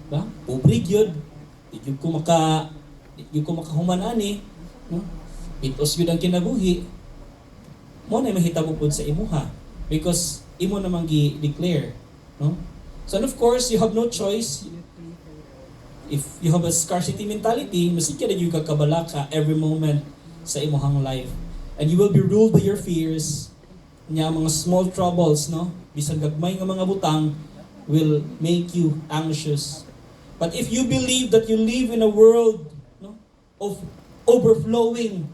Ba? Pobre gyud. Di gyud ko makahuman ani, no? Pitos yun ang kinabuhi. Mo na mahitabo pud sa imuha because imo namang gi-declare, no? So and of course, you have no choice. If you have a scarcity mentality, masiki na yung kakabalaka every moment sa imuhang life. And you will be ruled by your fears. Nya mga small troubles, no? Bisan gagmay nga mga butang will make you anxious. But if you believe that you live in a world of overflowing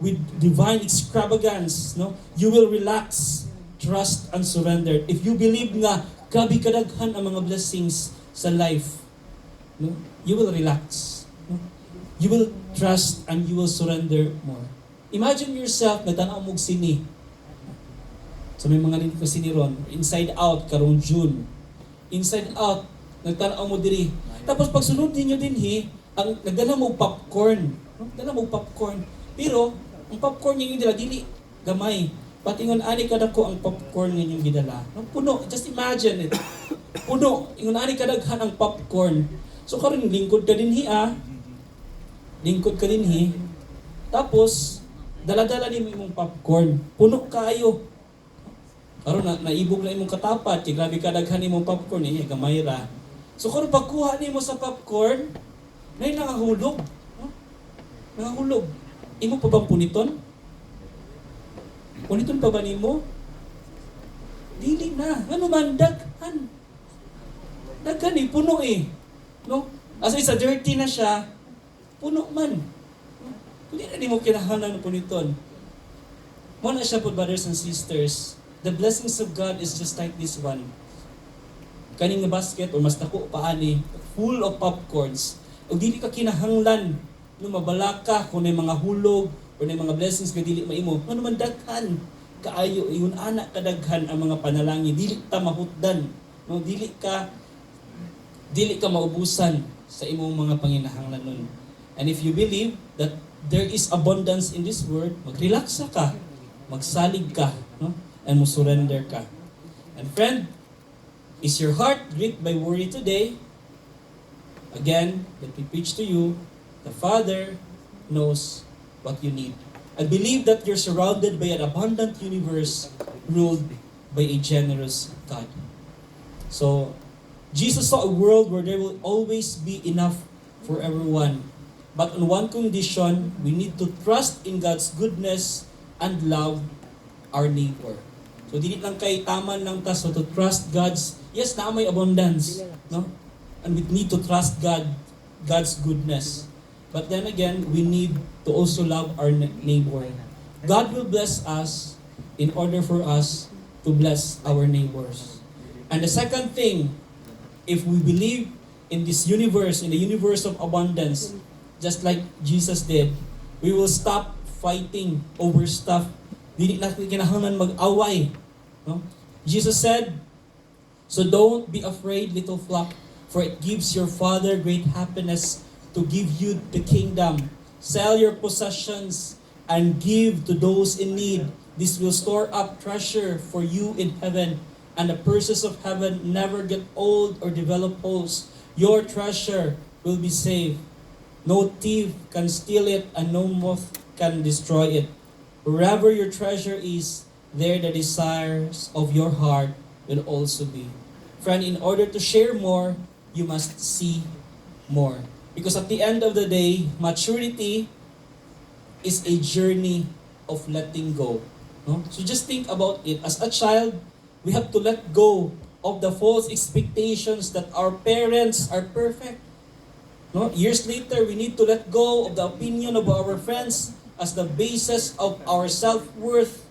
with divine extravagance, no? You will relax, trust, and surrender. If you believe nga, grabe kadaghan ang mga blessings sa life, no? You will relax. No? You will trust and you will surrender more. Imagine yourself, nagtanaw mong sini. So may mga nito sini ron, Inside Out, karong June. Inside Out, nagtanaw mo diri. Tapos pag sunod ninyo din ang nagdala mo popcorn. Nagdala mo popcorn. Pero, ang popcorn niyo yung dala, dili gamay. Patingon, ani kada ko ang popcorn niyo yung gidala. Puno, just imagine it. Puno, ingon ani kadaghan ang popcorn. So karon lingkod ka din Lingkod ka din Tapos, dala-dala ni mo imong popcorn. Puno kayo. Karon naibog na imong katapat, kay grabe kadaghan imong popcorn, gamay ra. So karon pagkuha nimo sa popcorn, nay nangahulog. No? Nangahulog. Imo pa bang puniton? Puniton pa ba nimo? Dili na. Ano man, daghan. Daghan puno No? As isa dirty na siya, puno man. Hindi na mo kinahanglan ng puniton. Mo na siya po, brothers and sisters. The blessings of God is just like this one. Kaning nga basket, o mas dako pa ani, full of popcorns. O dili ka kinahanglan no mabala ka kung may mga hulog o may mga blessings nga dili maimo. Ano man daghan kaayo iyon ana kadaghan ang mga panalangin, dili ta mahutdan, no? Dili ka maubusan sa imong mga panginahanglan nun. And if you believe that there is abundance in this world, mag-relax ka, magsalig ka, no? And mo surrender ka. And friend, is your heart gripped by worry today? Again, let me preach to you, the Father knows what you need. I believe that you're surrounded by an abundant universe ruled by a generous God. So, Jesus saw a world where there will always be enough for everyone. But on one condition, we need to trust in God's goodness and love our neighbor. So dili lang kay taman lang ta so to trust God's, yes, na may abundance, no? And we need to trust God's goodness. But then again, we need to also love our neighbor. God will bless us in order for us to bless our neighbors. And the second thing, if we believe in this universe, in the universe of abundance, just like Jesus did, we will stop fighting over stuff. Dili na kinahanglan mag-away. No? Jesus said, "So don't be afraid, little flock, for it gives your Father great happiness to give you the kingdom. Sell your possessions and give to those in need. This will store up treasure for you in heaven, and the purses of heaven never get old or develop holes. Your treasure will be safe. No thief can steal it, and no moth can destroy it. Wherever your treasure is, there the desires of your heart will also be." Friend, in order to share more, you must see more. Because at the end of the day, maturity is a journey of letting go. No? So just think about it. As a child, we have to let go of the false expectations that our parents are perfect. No? Years later, we need to let go of the opinion of our friends as the basis of our self-worth.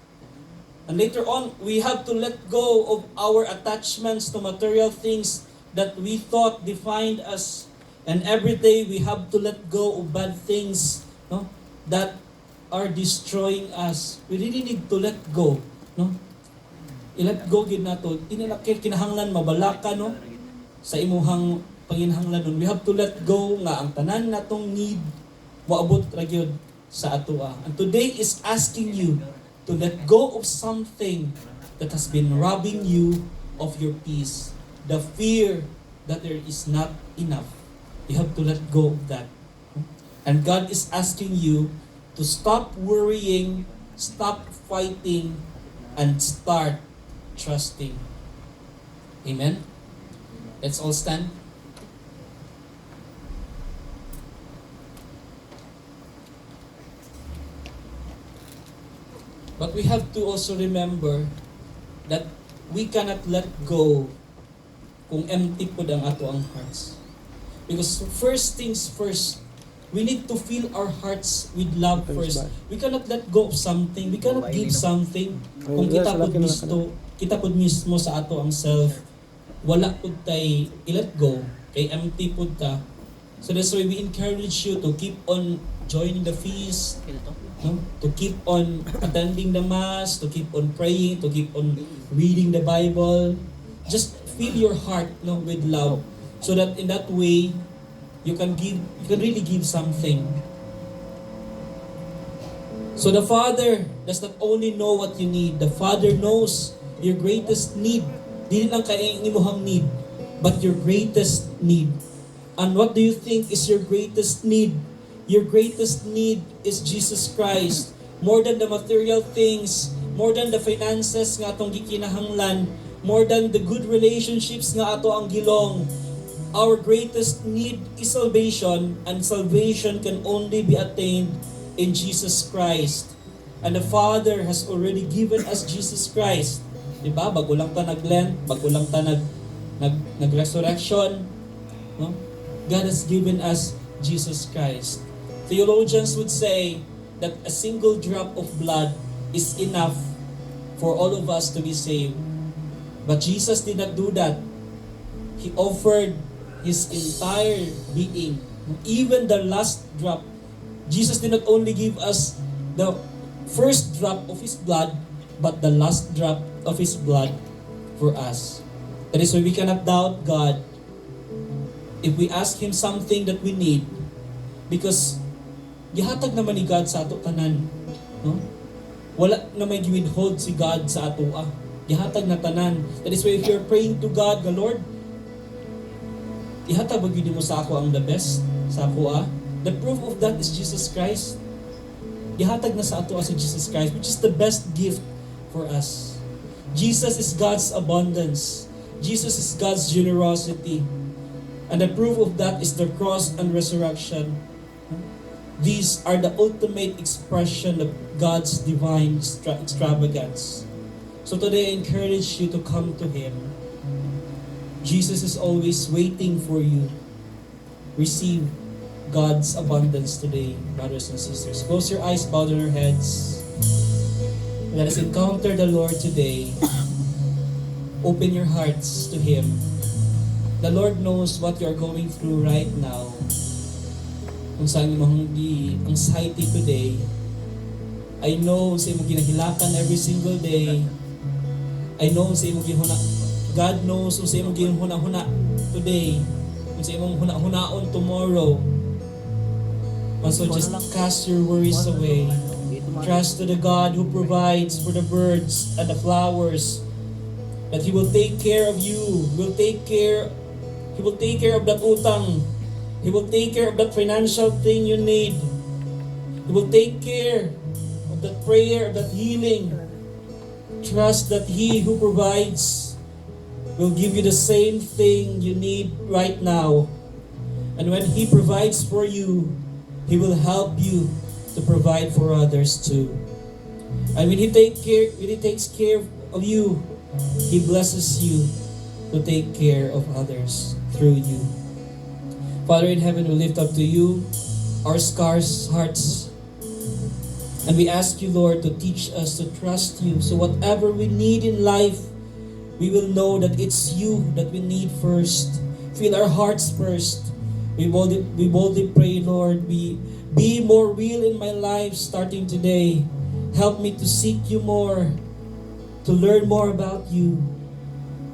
And later on, we have to let go of our attachments to material things that we thought defined us. And every day, we have to let go of bad things, no, that are destroying us. We really need to let go. No? I-let go gid nato. Kinahanglan mabalaka, no? Sa imuhang panginhanglan nun. We have to let go nga ang tanan natong need moabot ra gyud sa atoa. And today is asking you to let go of something that has been robbing you of your peace. The fear that there is not enough. You have to let go of that. And God is asking you to stop worrying, stop fighting, and start trusting. Amen? Let's all stand. But we have to also remember that we cannot let go kung empty po ang ato ang hearts. Because first things first, we need to fill our hearts with love first. We cannot let go of something. We cannot give something kung kita pod mismo sa ato ang self. Wala pod tay i-let go. Kay empty pod ta. So that's why we encourage you to keep on joining the feast, no? To keep on attending the mass, to keep on praying, to keep on reading the Bible. Just fill your heart, no, with love, so that in that way you can really give something. So the Father does not only know what you need, the Father knows your greatest need. Dili lang kay imuhang need, but your greatest need. And what do you think is your greatest need? Your greatest need is Jesus Christ. More than the material things, more than the finances nga atong gikinahanglan, more than the good relationships nga ato ang gilong. Our greatest need is salvation, and salvation can only be attained in Jesus Christ. And the Father has already given us Jesus Christ. Diba? Bago lang ta nag-Lent, bago lang ta nag-resurrection, no? God has given us Jesus Christ. Theologians would say that a single drop of blood is enough for all of us to be saved. But Jesus did not do that. He offered His entire being, even the last drop. Jesus did not only give us the first drop of His blood, but the last drop of His blood for us. That is why we cannot doubt God if we ask Him something that we need, because gihatag naman ni God sa ato tanan, no? Wala na may giwithhold si God sa ato gihatag na tanan. That is why if you're praying to God, the Lord, ihatag ba gyud mo sa ako ang the best sa ako the proof of that is Jesus Christ. Gihatag na sa ato si Jesus Christ, which is the best gift for us. Jesus is God's abundance. Jesus is God's generosity. And the proof of that is the cross and resurrection. These are the ultimate expression of God's divine extravagance. So today I encourage you to come to Him. Jesus is always waiting for you. Receive God's abundance today, brothers and sisters. Close your eyes, bow down your heads. Let us encounter the Lord today. Open your hearts to Him. The Lord knows what you are going through right now. Kung saan mo hindi anxiety today, I know sa imong ginahilakan every single day. I know sa imong ginhuna. God knows kung sa imong ginhuna-huna today. Kung sa imong huna-hunaon tomorrow. So just cast your worries away. Trust to the God who provides for the birds and the flowers. That He will take care of you. He will take care of that utang. He will take care of that financial thing you need. He will take care of that prayer, of that healing. Trust that He who provides will give you the same thing you need right now. And when He provides for you, He will help you to provide for others too. And when He takes care of you, He blesses you to take care of others through you. Father in heaven, we lift up to you our scarce hearts. And we ask you, Lord, to teach us to trust you. So whatever we need in life, we will know that it's you that we need first. Fill our hearts first. We boldly pray, Lord, be more real in my life starting today. Help me to seek you more, to learn more about you.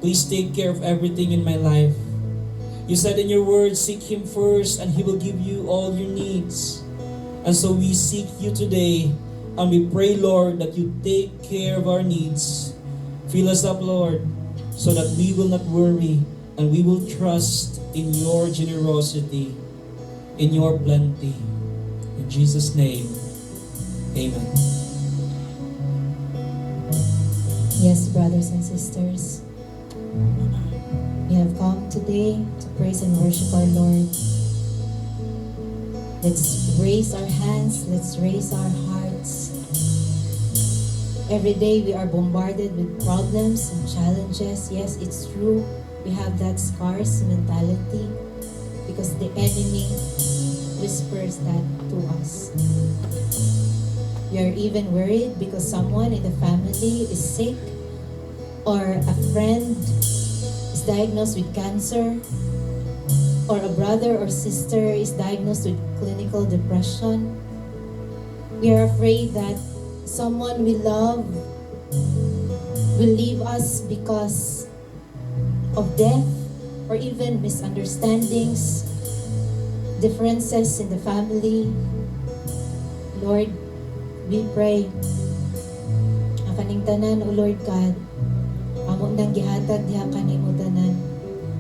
Please take care of everything in my life. You said in your word, seek Him first and He will give you all your needs. And so we seek you today and we pray, Lord, that you take care of our needs. Fill us up, Lord, so that we will not worry and we will trust in your generosity, in your plenty. In Jesus' name, amen. Yes, brothers and sisters, we have come today to praise and worship our Lord. Let's raise our hands, let's raise our hearts. Every day we are bombarded with problems and challenges. Yes, it's true, we have that scarce mentality because the enemy whispers that to us. We are even worried because someone in the family is sick or a friend is diagnosed with cancer or a brother or sister is diagnosed with clinical depression. We are afraid that someone we love will leave us because of death or even misunderstandings, differences in the family. Lord, we pray ang kaning tanan, O Lord God, amo nang gihatag diha kanimo tanan.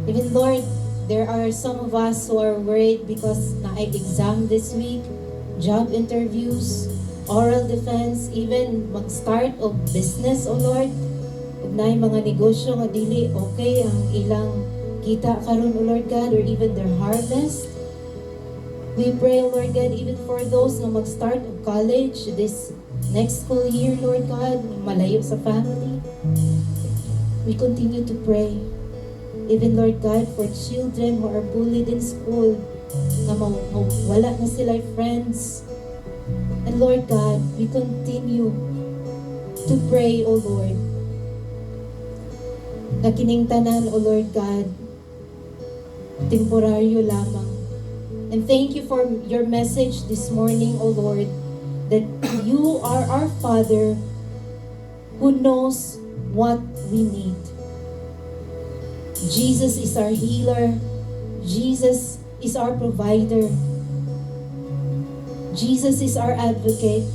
Even Lord, there are some of us who are worried because naay exam this week, job interviews, oral defense, even mag-start of business, O Lord. Ug naay mga negosyo nga dili okay ang ilang kita karon, O Lord God, or even their harvest. We pray, O Lord God, even for those na mag-start of college this next school year, Lord God, malayo sa family. We continue to pray. Even, Lord God, for children who are bullied in school, na wala na sila friends. And Lord God, we continue to pray, O Lord, na kining tanan, O Lord God, temporaryo lamang. And thank you for your message this morning, O Lord, that you are our Father who knows what we need. Jesus is our healer. Jesus is our provider. Jesus is our advocate.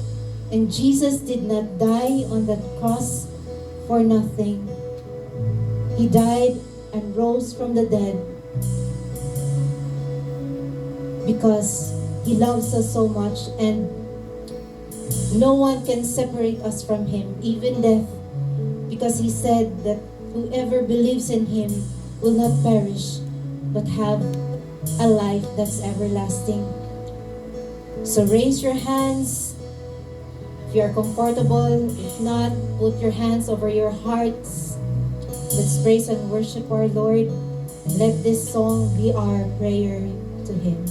And Jesus did not die on that cross for nothing. He died and rose from the dead because He loves us so much, and no one can separate us from Him, even death, because He said that whoever believes in Him will not perish but have a life that's everlasting. So raise your hands if you are comfortable. If not, put your hands over your hearts. Let's praise and worship our Lord. Let this song be our prayer to Him.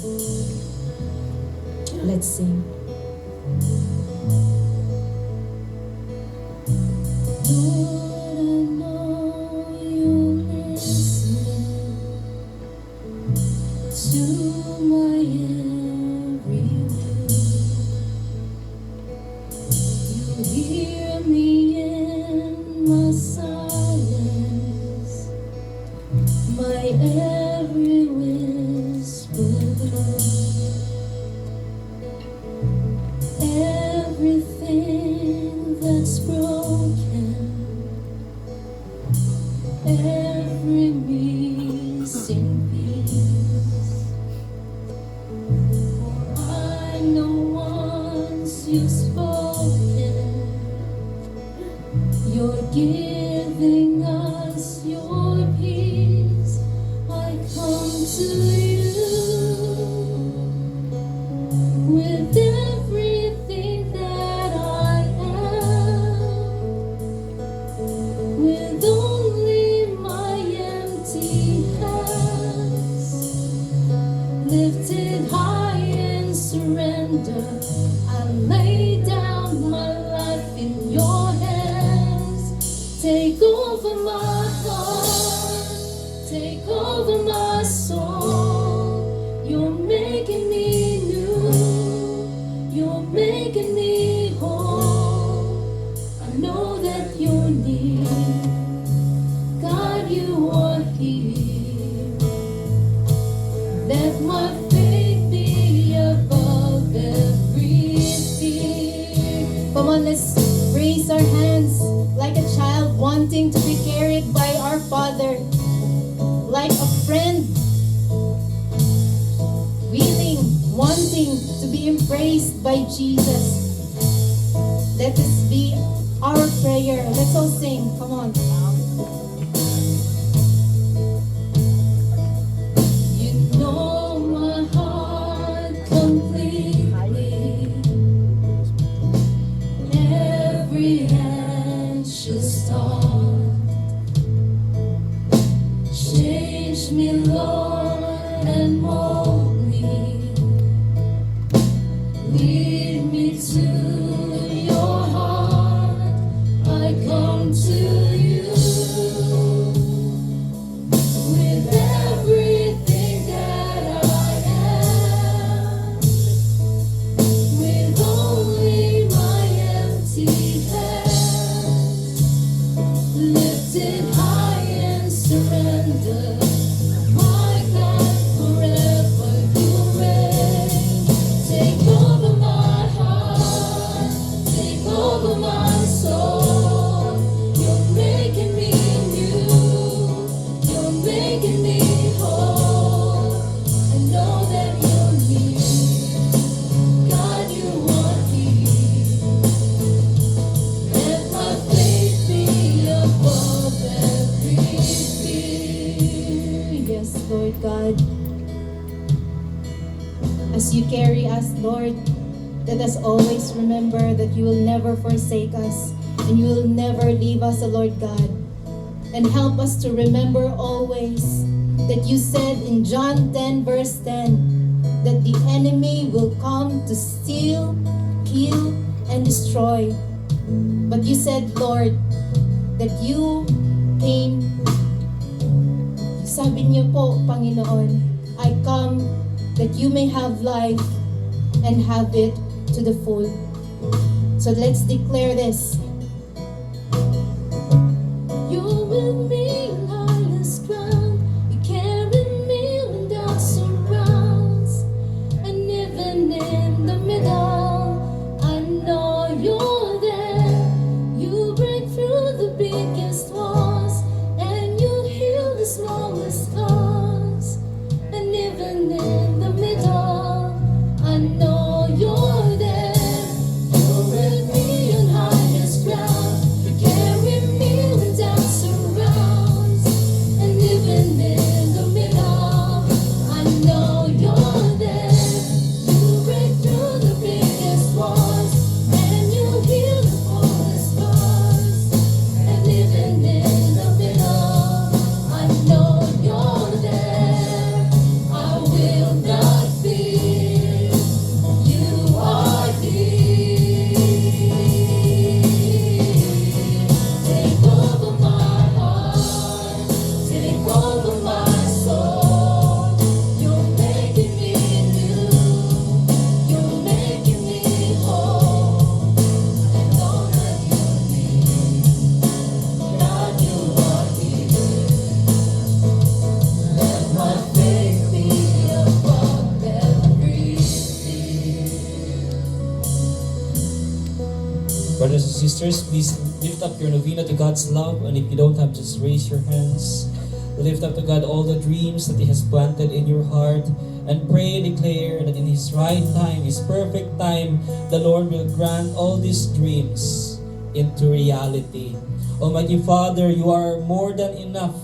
Let's sing. Lord, I know you listen to my every word. You hear me in my silence, my every whisper. Everything that's broken, every missing piece. I know once you've spoken, you're giving us your peace. I come to you with everything that I am, with only my empty hands, lifted high in surrender. I lay down my life in your hands. Take over my heart, take over my soul. You're making me new, you're making me whole. I know that you're near, God, you are here. Let my faith be above every fear. Come on, let's raise our hands like a child wanting to be carried by our Father, like a friend willing, wanting to be embraced by Jesus. Let this be our prayer. Let's all sing. Come on. You know my heart completely. Every anxious thought. Change me, Lord, and mold me. Lead me to your heart. I come to you with everything that I am, with only my empty hands, lifted high in surrender. My God, forever you reign. Take over my heart, take over my soul. You're making me new, you're making me whole. I know that you're near, God, you are here. Let my faith be above every fear. Yes, Lord God. As you carry us, Lord, let us always remember that you will never forsake us and you will never leave us, O Lord God. And help us to remember always that you said in John 10 verse 10 that the enemy will come to steal, kill, and destroy. But you said, Lord, that you came. Sabi niyo po, Panginoon, I come that you may have life and have it to the full. So let's declare this. You're with me in highest ground. You carry me when doubt surrounds. And even in the middle, I know you're there. You break through the biggest walls and you heal the smallest scars. And even in the middle, I know you're there. You're with me on highest ground. You carry me when doubt surrounds. And even in the middle, I know you're there. You break through the sisters, please lift up your novena to God's love. And if you don't have, just raise your hands. Lift up to God all the dreams that He has planted in your heart. And pray and declare that in His right time, His perfect time, the Lord will grant all these dreams into reality. Almighty Father, you are more than enough.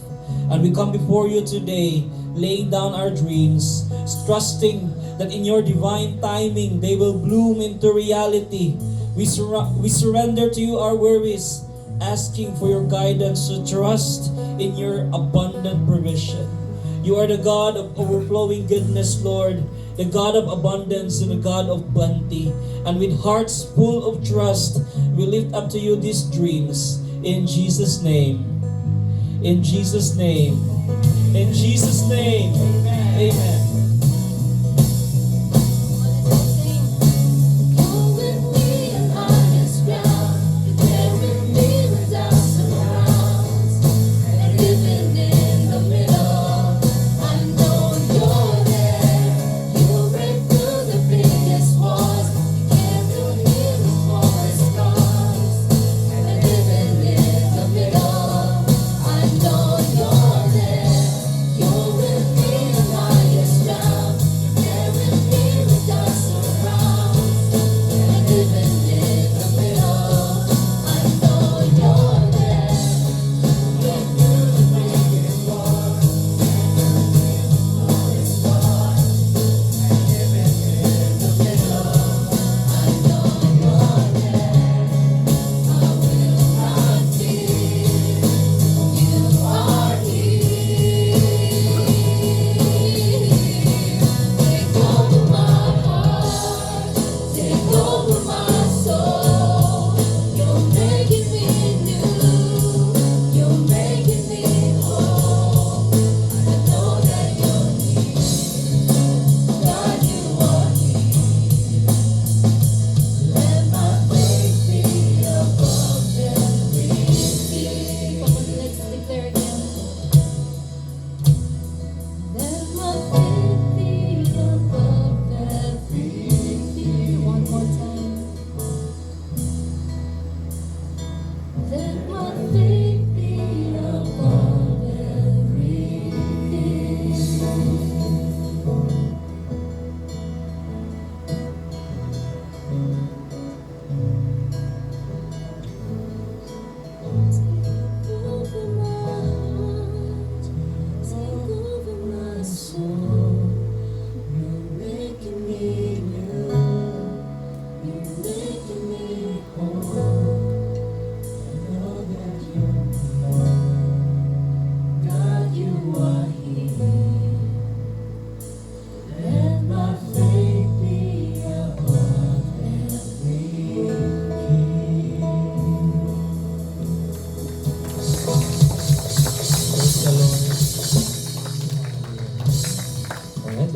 And we come before you today, laying down our dreams, trusting that in your divine timing, they will bloom into reality. We surrender to you our worries, asking for your guidance to trust in your abundant provision. You are the God of overflowing goodness, Lord, the God of abundance and the God of plenty. And with hearts full of trust, we lift up to you these dreams. In Jesus' name. In Jesus' name. In Jesus' name. Amen.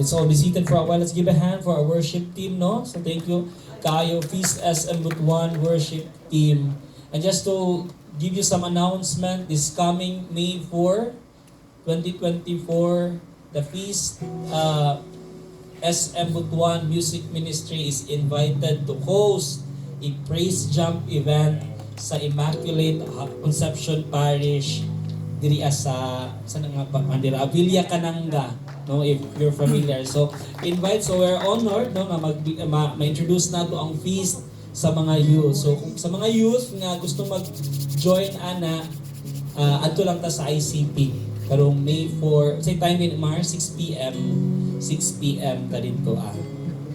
Let's all be seated for a while. Let's give a hand for our worship team, no? So thank you, Kayo, Feast SM Butuan worship team. And just to give you some announcement, this coming May 4, 2024, the Feast SM Butuan Music Ministry is invited to host a praise jump event sa Immaculate Conception Parish diri sa nga ba Mandira Villa Cananga, no, if you're familiar. So we're honored, no, na ma-introduce nato ang feast sa mga youth. So kung sa mga youth nga gusto mag-join ana, adto lang ta sa ICP karong May 4, say time in Mars 6 p.m. ta dito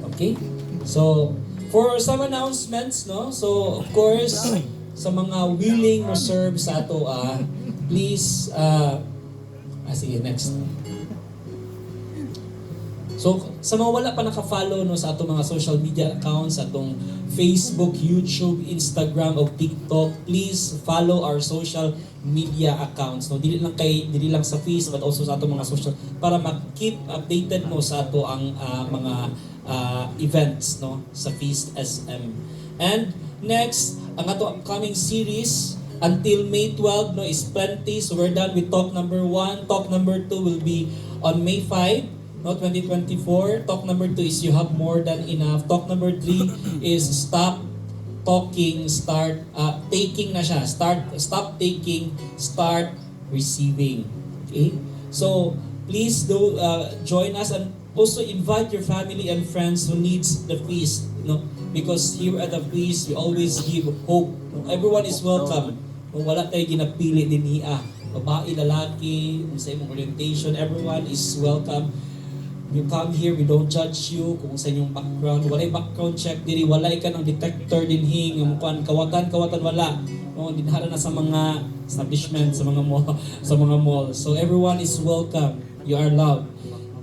okay. So for some announcements, no, so of course sa mga willing mo serve sa ato please sige, next. So, sa mga wala pa naka-follow, no, sa atong mga social media accounts, sa atong Facebook, YouTube, Instagram, o TikTok, please follow our social media accounts. No, dili lang sa Feast, but also sa atong mga social, para mag-keep updated mo sa ato ang mga events, no, sa Feast SM. And next, ang ato upcoming series until May 12, no, is plenty. So we're done with talk number 1. Talk number 2 will be on May 5, no, 2024. Talk number 2 is you have more than enough. Talk number 3 is stop talking, start taking na siya. Stop taking, start receiving. Okay? So, please do join us and also invite your family and friends who needs the feast. Because here at the feast, we always give hope. Everyone is welcome. Wala tayo ginapili din niya. Babae, lalaki, sa imong orientation, everyone is welcome. You come here, we don't judge you kung sa inyong background. Walay background check diri, walay ka ng detector dinhi ng kawatan wala. No, dinhala na sa mga establishment, sa mga mall. So everyone is welcome. You are loved.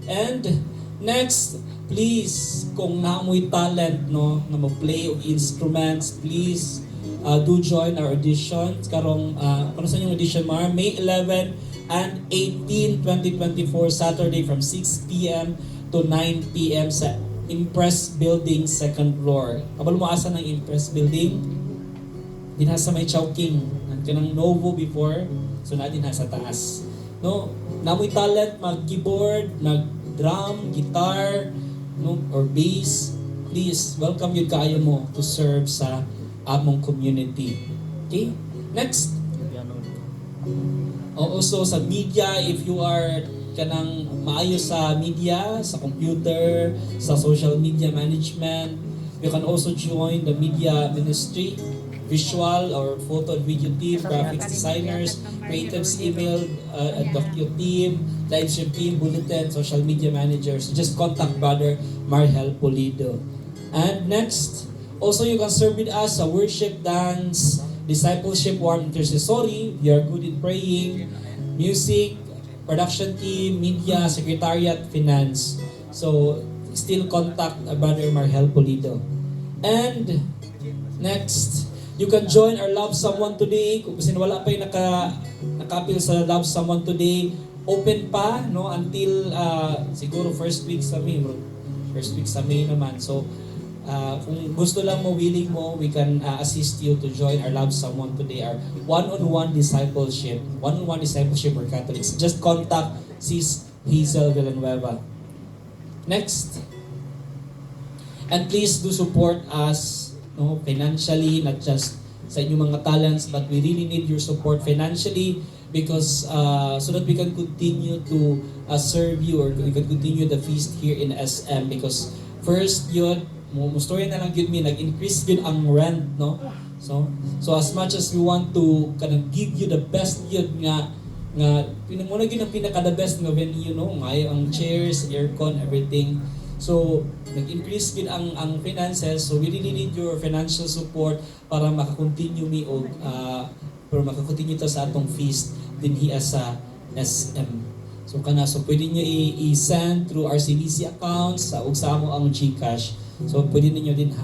And next, please kung naamoy talent na mag-play of instruments, please do join our audition. Karong ano sa inyong audition, Mar? May 11 and 18, 2024, Saturday from 6 p.m. to 9 p.m. sa Impress Building, 2nd floor. Kabalo mo asa ng Impress Building? Dinha sa may Chowking. Kanang Novo before, so natin sa taas. No, namoy talent, mag-keyboard, mag-drum, guitar, no, or bass. Please, welcome yun kaayo mo to serve sa among community. Okay? Next. Also sa media, if you are kanang maayo sa media, sa computer, sa social media management, you can also join the media ministry, visual or photo and video team, graphics designers, creatives, email, docu team, live stream team, bulletin, social media managers. So just contact Brother Marhel Pulido. And next, also you can serve with us sa worship, dance, discipleship, warm intercessory. We are good in praying, music, production team, media, secretariat, finance. So still contact Brother Marhel Pulido. And next, you can join our Love Someone Today. Kung wala pa yung nakapil sa Love Someone Today, open pa no until siguro first week sa May naman. So kung gusto lang mo, willing mo, we can assist you to join our Love Someone Today, our one-on-one discipleship for Catholics. Just contact Sis Hazel Villanueva. Next. And please do support us financially, not just sa inyong mga talents, but we really need your support financially because so that we can continue to serve you, or we can continue the feast here in SM. Because first yun, story na lang yun nag-increase yun ang rent, no? So as much as we want to kanang give you the best yun nga muna yun ang pinaka-the best nga venue, no? Ngayon ang chairs, aircon, everything. So nag-increase yun ang finances, so we really need your financial support para makakontinue makakontinue ta sa atong feast din hiya sa SM. So pwede niyo i-send through our CBC accounts ug sa amo ang GCash. So pwede niyo din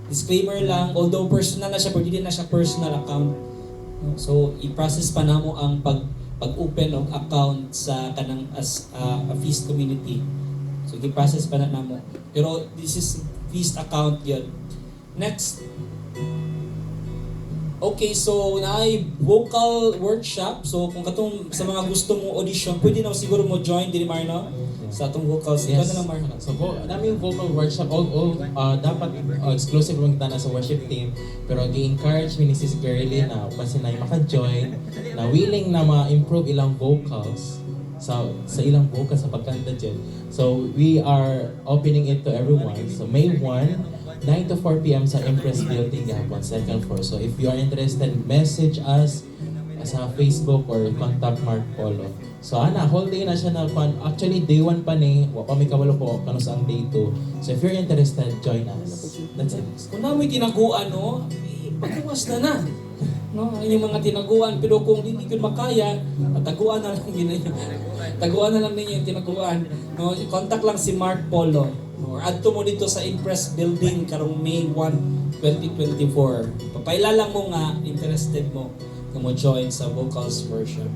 disclaimer lang, although personal na siya, pwede din na siya personal account. So i-process pa namo ang pag-open ng account sa kanang as a feast community. So i-process pa na namo. Pero this is feast account yun. Next. Okay, so naay vocal workshop. So kung katong sa mga gusto mo audition, pwede na siguro mo join diri Marno sa atong vocals. Yes. Ikaw na lang Marno. So naming vocal workshop all dapat exclusive lang tana sa worship team, pero gi-encourage mi ni Sis Girly na basin na maka-join na willing na ma-improve ilang vocals sa ilang vocals sa pagkanta dyan. So we are opening it to everyone. So May 1, 9 to 4 p.m. sa Impress Building Gapon, 2nd floor. So if you are interested, message us sa Facebook or contact Mark Polo. So whole day na siya na actually day 1 pa ni, wa pa may kabalo po kano sa ang day 2. So if you're interested, join us. That's it. Kung namoy tinaguan, no, pagkawas na. No, yung mga tinaguan, pero kung hindi ko makaya, taguan na lang yun. Taguan na lang ninyo yung tinaguan. No, contact lang si Mark Polo. Or adto mo dito sa Impress Building karong May 1, 2024. Papailala mo nga interested mo na mo join sa vocals worship.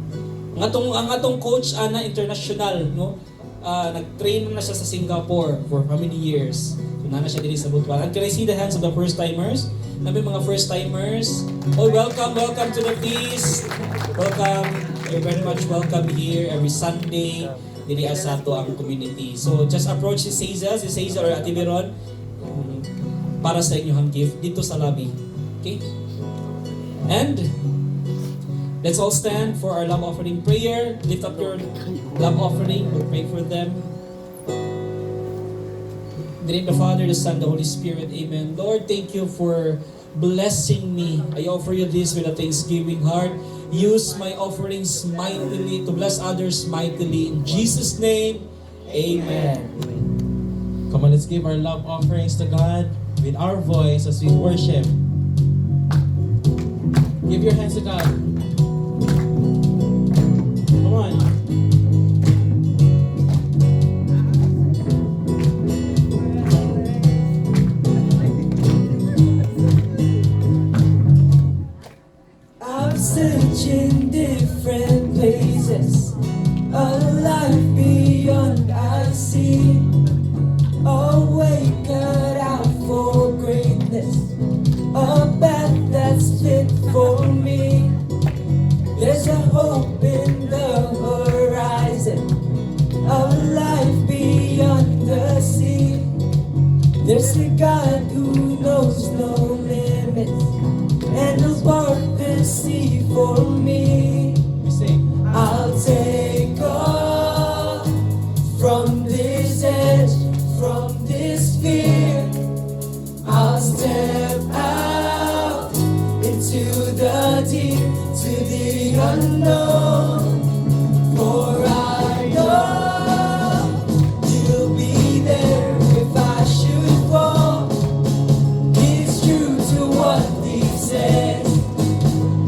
Ang atong coach ana international, no? Nag-train na siya sa Singapore for how many years? So na siya dito sa Butuan. And can I see the hands of the first timers? Nabi mga first timers. Oh, welcome to the feast. Welcome. You're very much welcome here every Sunday. Dili asato ang community. So just approach si Hazel or Ate Veron. para sa inyong gift dito sa lobby. Okay? And let's all stand for our love offering prayer. Lift up your love offering. We'll pray for them. In the name of the Father, the Son, the Holy Spirit. Amen. Lord, thank you for blessing me. I offer you this with a thanksgiving heart. Use my offerings mightily to bless others mightily. In Jesus' name, amen. Come on, let's give our love offerings to God with our voice as we worship. Give your hands to God. Come on. I'm searching different places, a life beyond I see, a way cut out for greatness, a path that's fit for me. There's a hope in the horizon, a life beyond the sea. There's a God who knows no limits, and will part the sea for me. We sing. I'll take off from this edge, from this fear. I'll step out into the deep, to the unknown. For I know you'll be there if I should fall. He's true to what he says.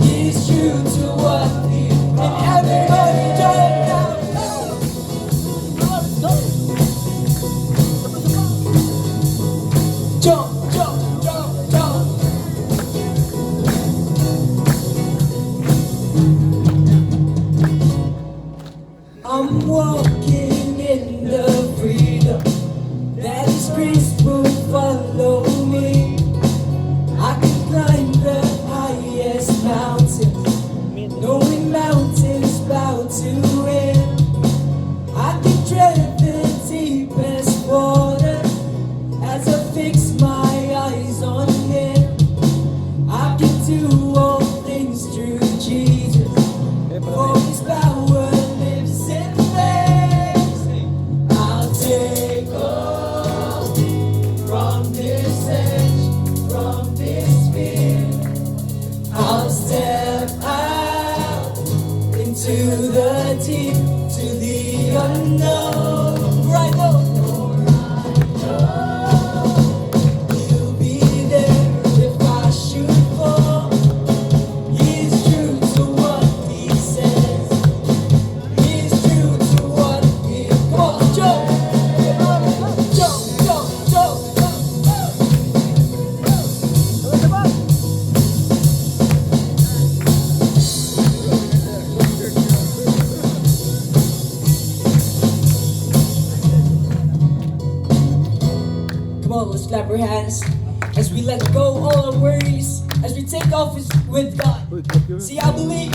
He's true to what he promised. And everybody jump down. Jump, jump, jump, jump. I'm walking in the freedom that His grace will follow me. I can climb the highest mountains, knowing mountains bow to Him. I can tread the deepest water as I fix my eyes on Him. I can do all things through Jesus, for His power lives in me. I'll take off from this edge, from this fear. I'll step out into the deep, to the unknown. Right now. You'll be there if I should fall. He's true to what He says. He's true to what He calls. Jump, jump, jump, jump, jump. Come on, let's clap our hands as we let go all our worries, as we take off with God. See, I believe.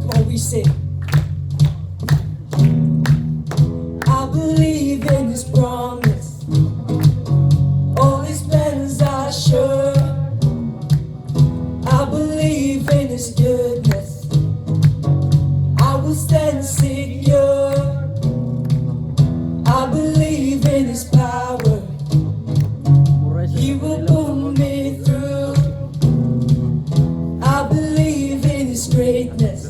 Come on, we sing. I believe in His promise. All His plans are sure. I believe in His goodness. I will stand secure. I believe in His power. He will pull me through. I believe in His greatness.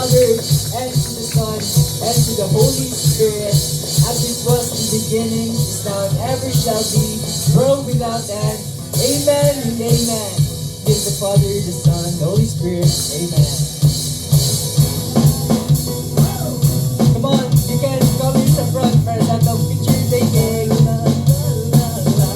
Father, and to the Son, and to the Holy Spirit, as it was in the beginning, is now, and ever shall be, world without end. Amen and amen. Give the Father, the Son, the Holy Spirit. Amen. Come on, you can come here sa front para sa itong picture taking. La, la, la, la.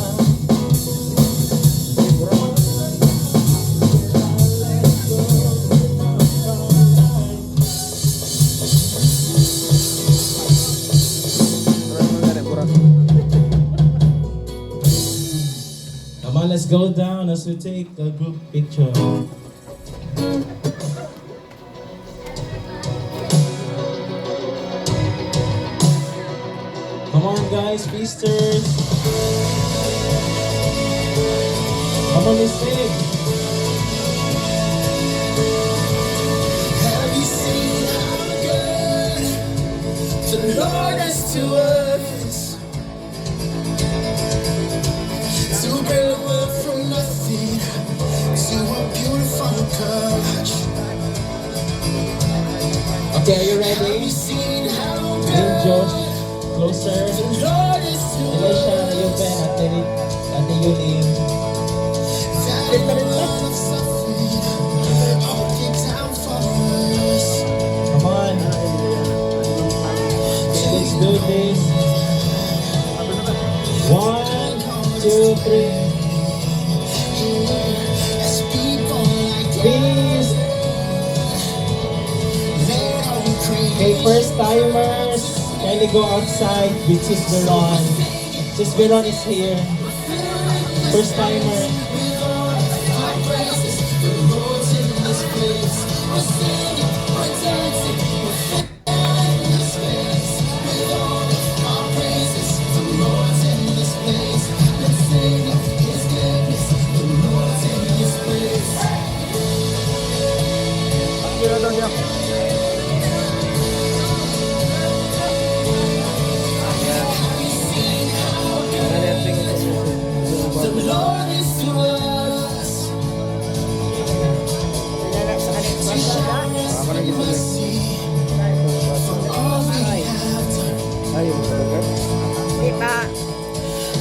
Come on, let's go down as we take a group picture. Come on, guys, feasters. Come on, let's sing. Have you seen how good the Lord is to us? To build a world from nothing to a beautiful touch. Okay, are you Have ready? you seen how Team good Josh, closer. the Lord is to Elisha, us? Ruben, Ate Yuling. That the world of suffering all came down for us. Come on. Okay, let's do this. 1, 2, 3. As people like Please. they don't create. Okay, first timers, kindly go outside with Sis Veron. Sis Veron is here. First timer. The Lord is to us. To show us mercy for all we have done.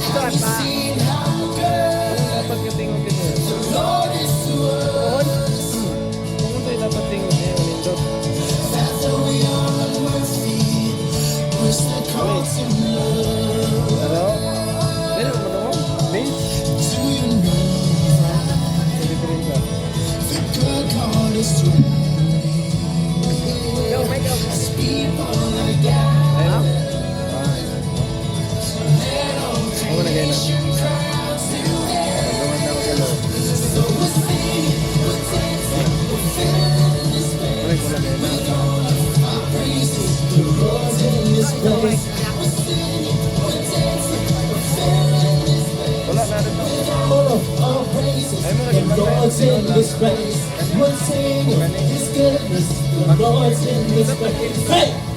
Have you seen how good the Lord is to us? That though we are unworthy, we're still called to love. Do you know that good God is true? As people are gathered, let all creation cry out to Him. So we're singing, we're dancing, we're filling this place with all of our praises. The Lord's in this place. We're singing, we're dancing, we're filling this place with all of our praises. The Lord's in this place. We're singing His goodness. The Lord's in this place. Hey!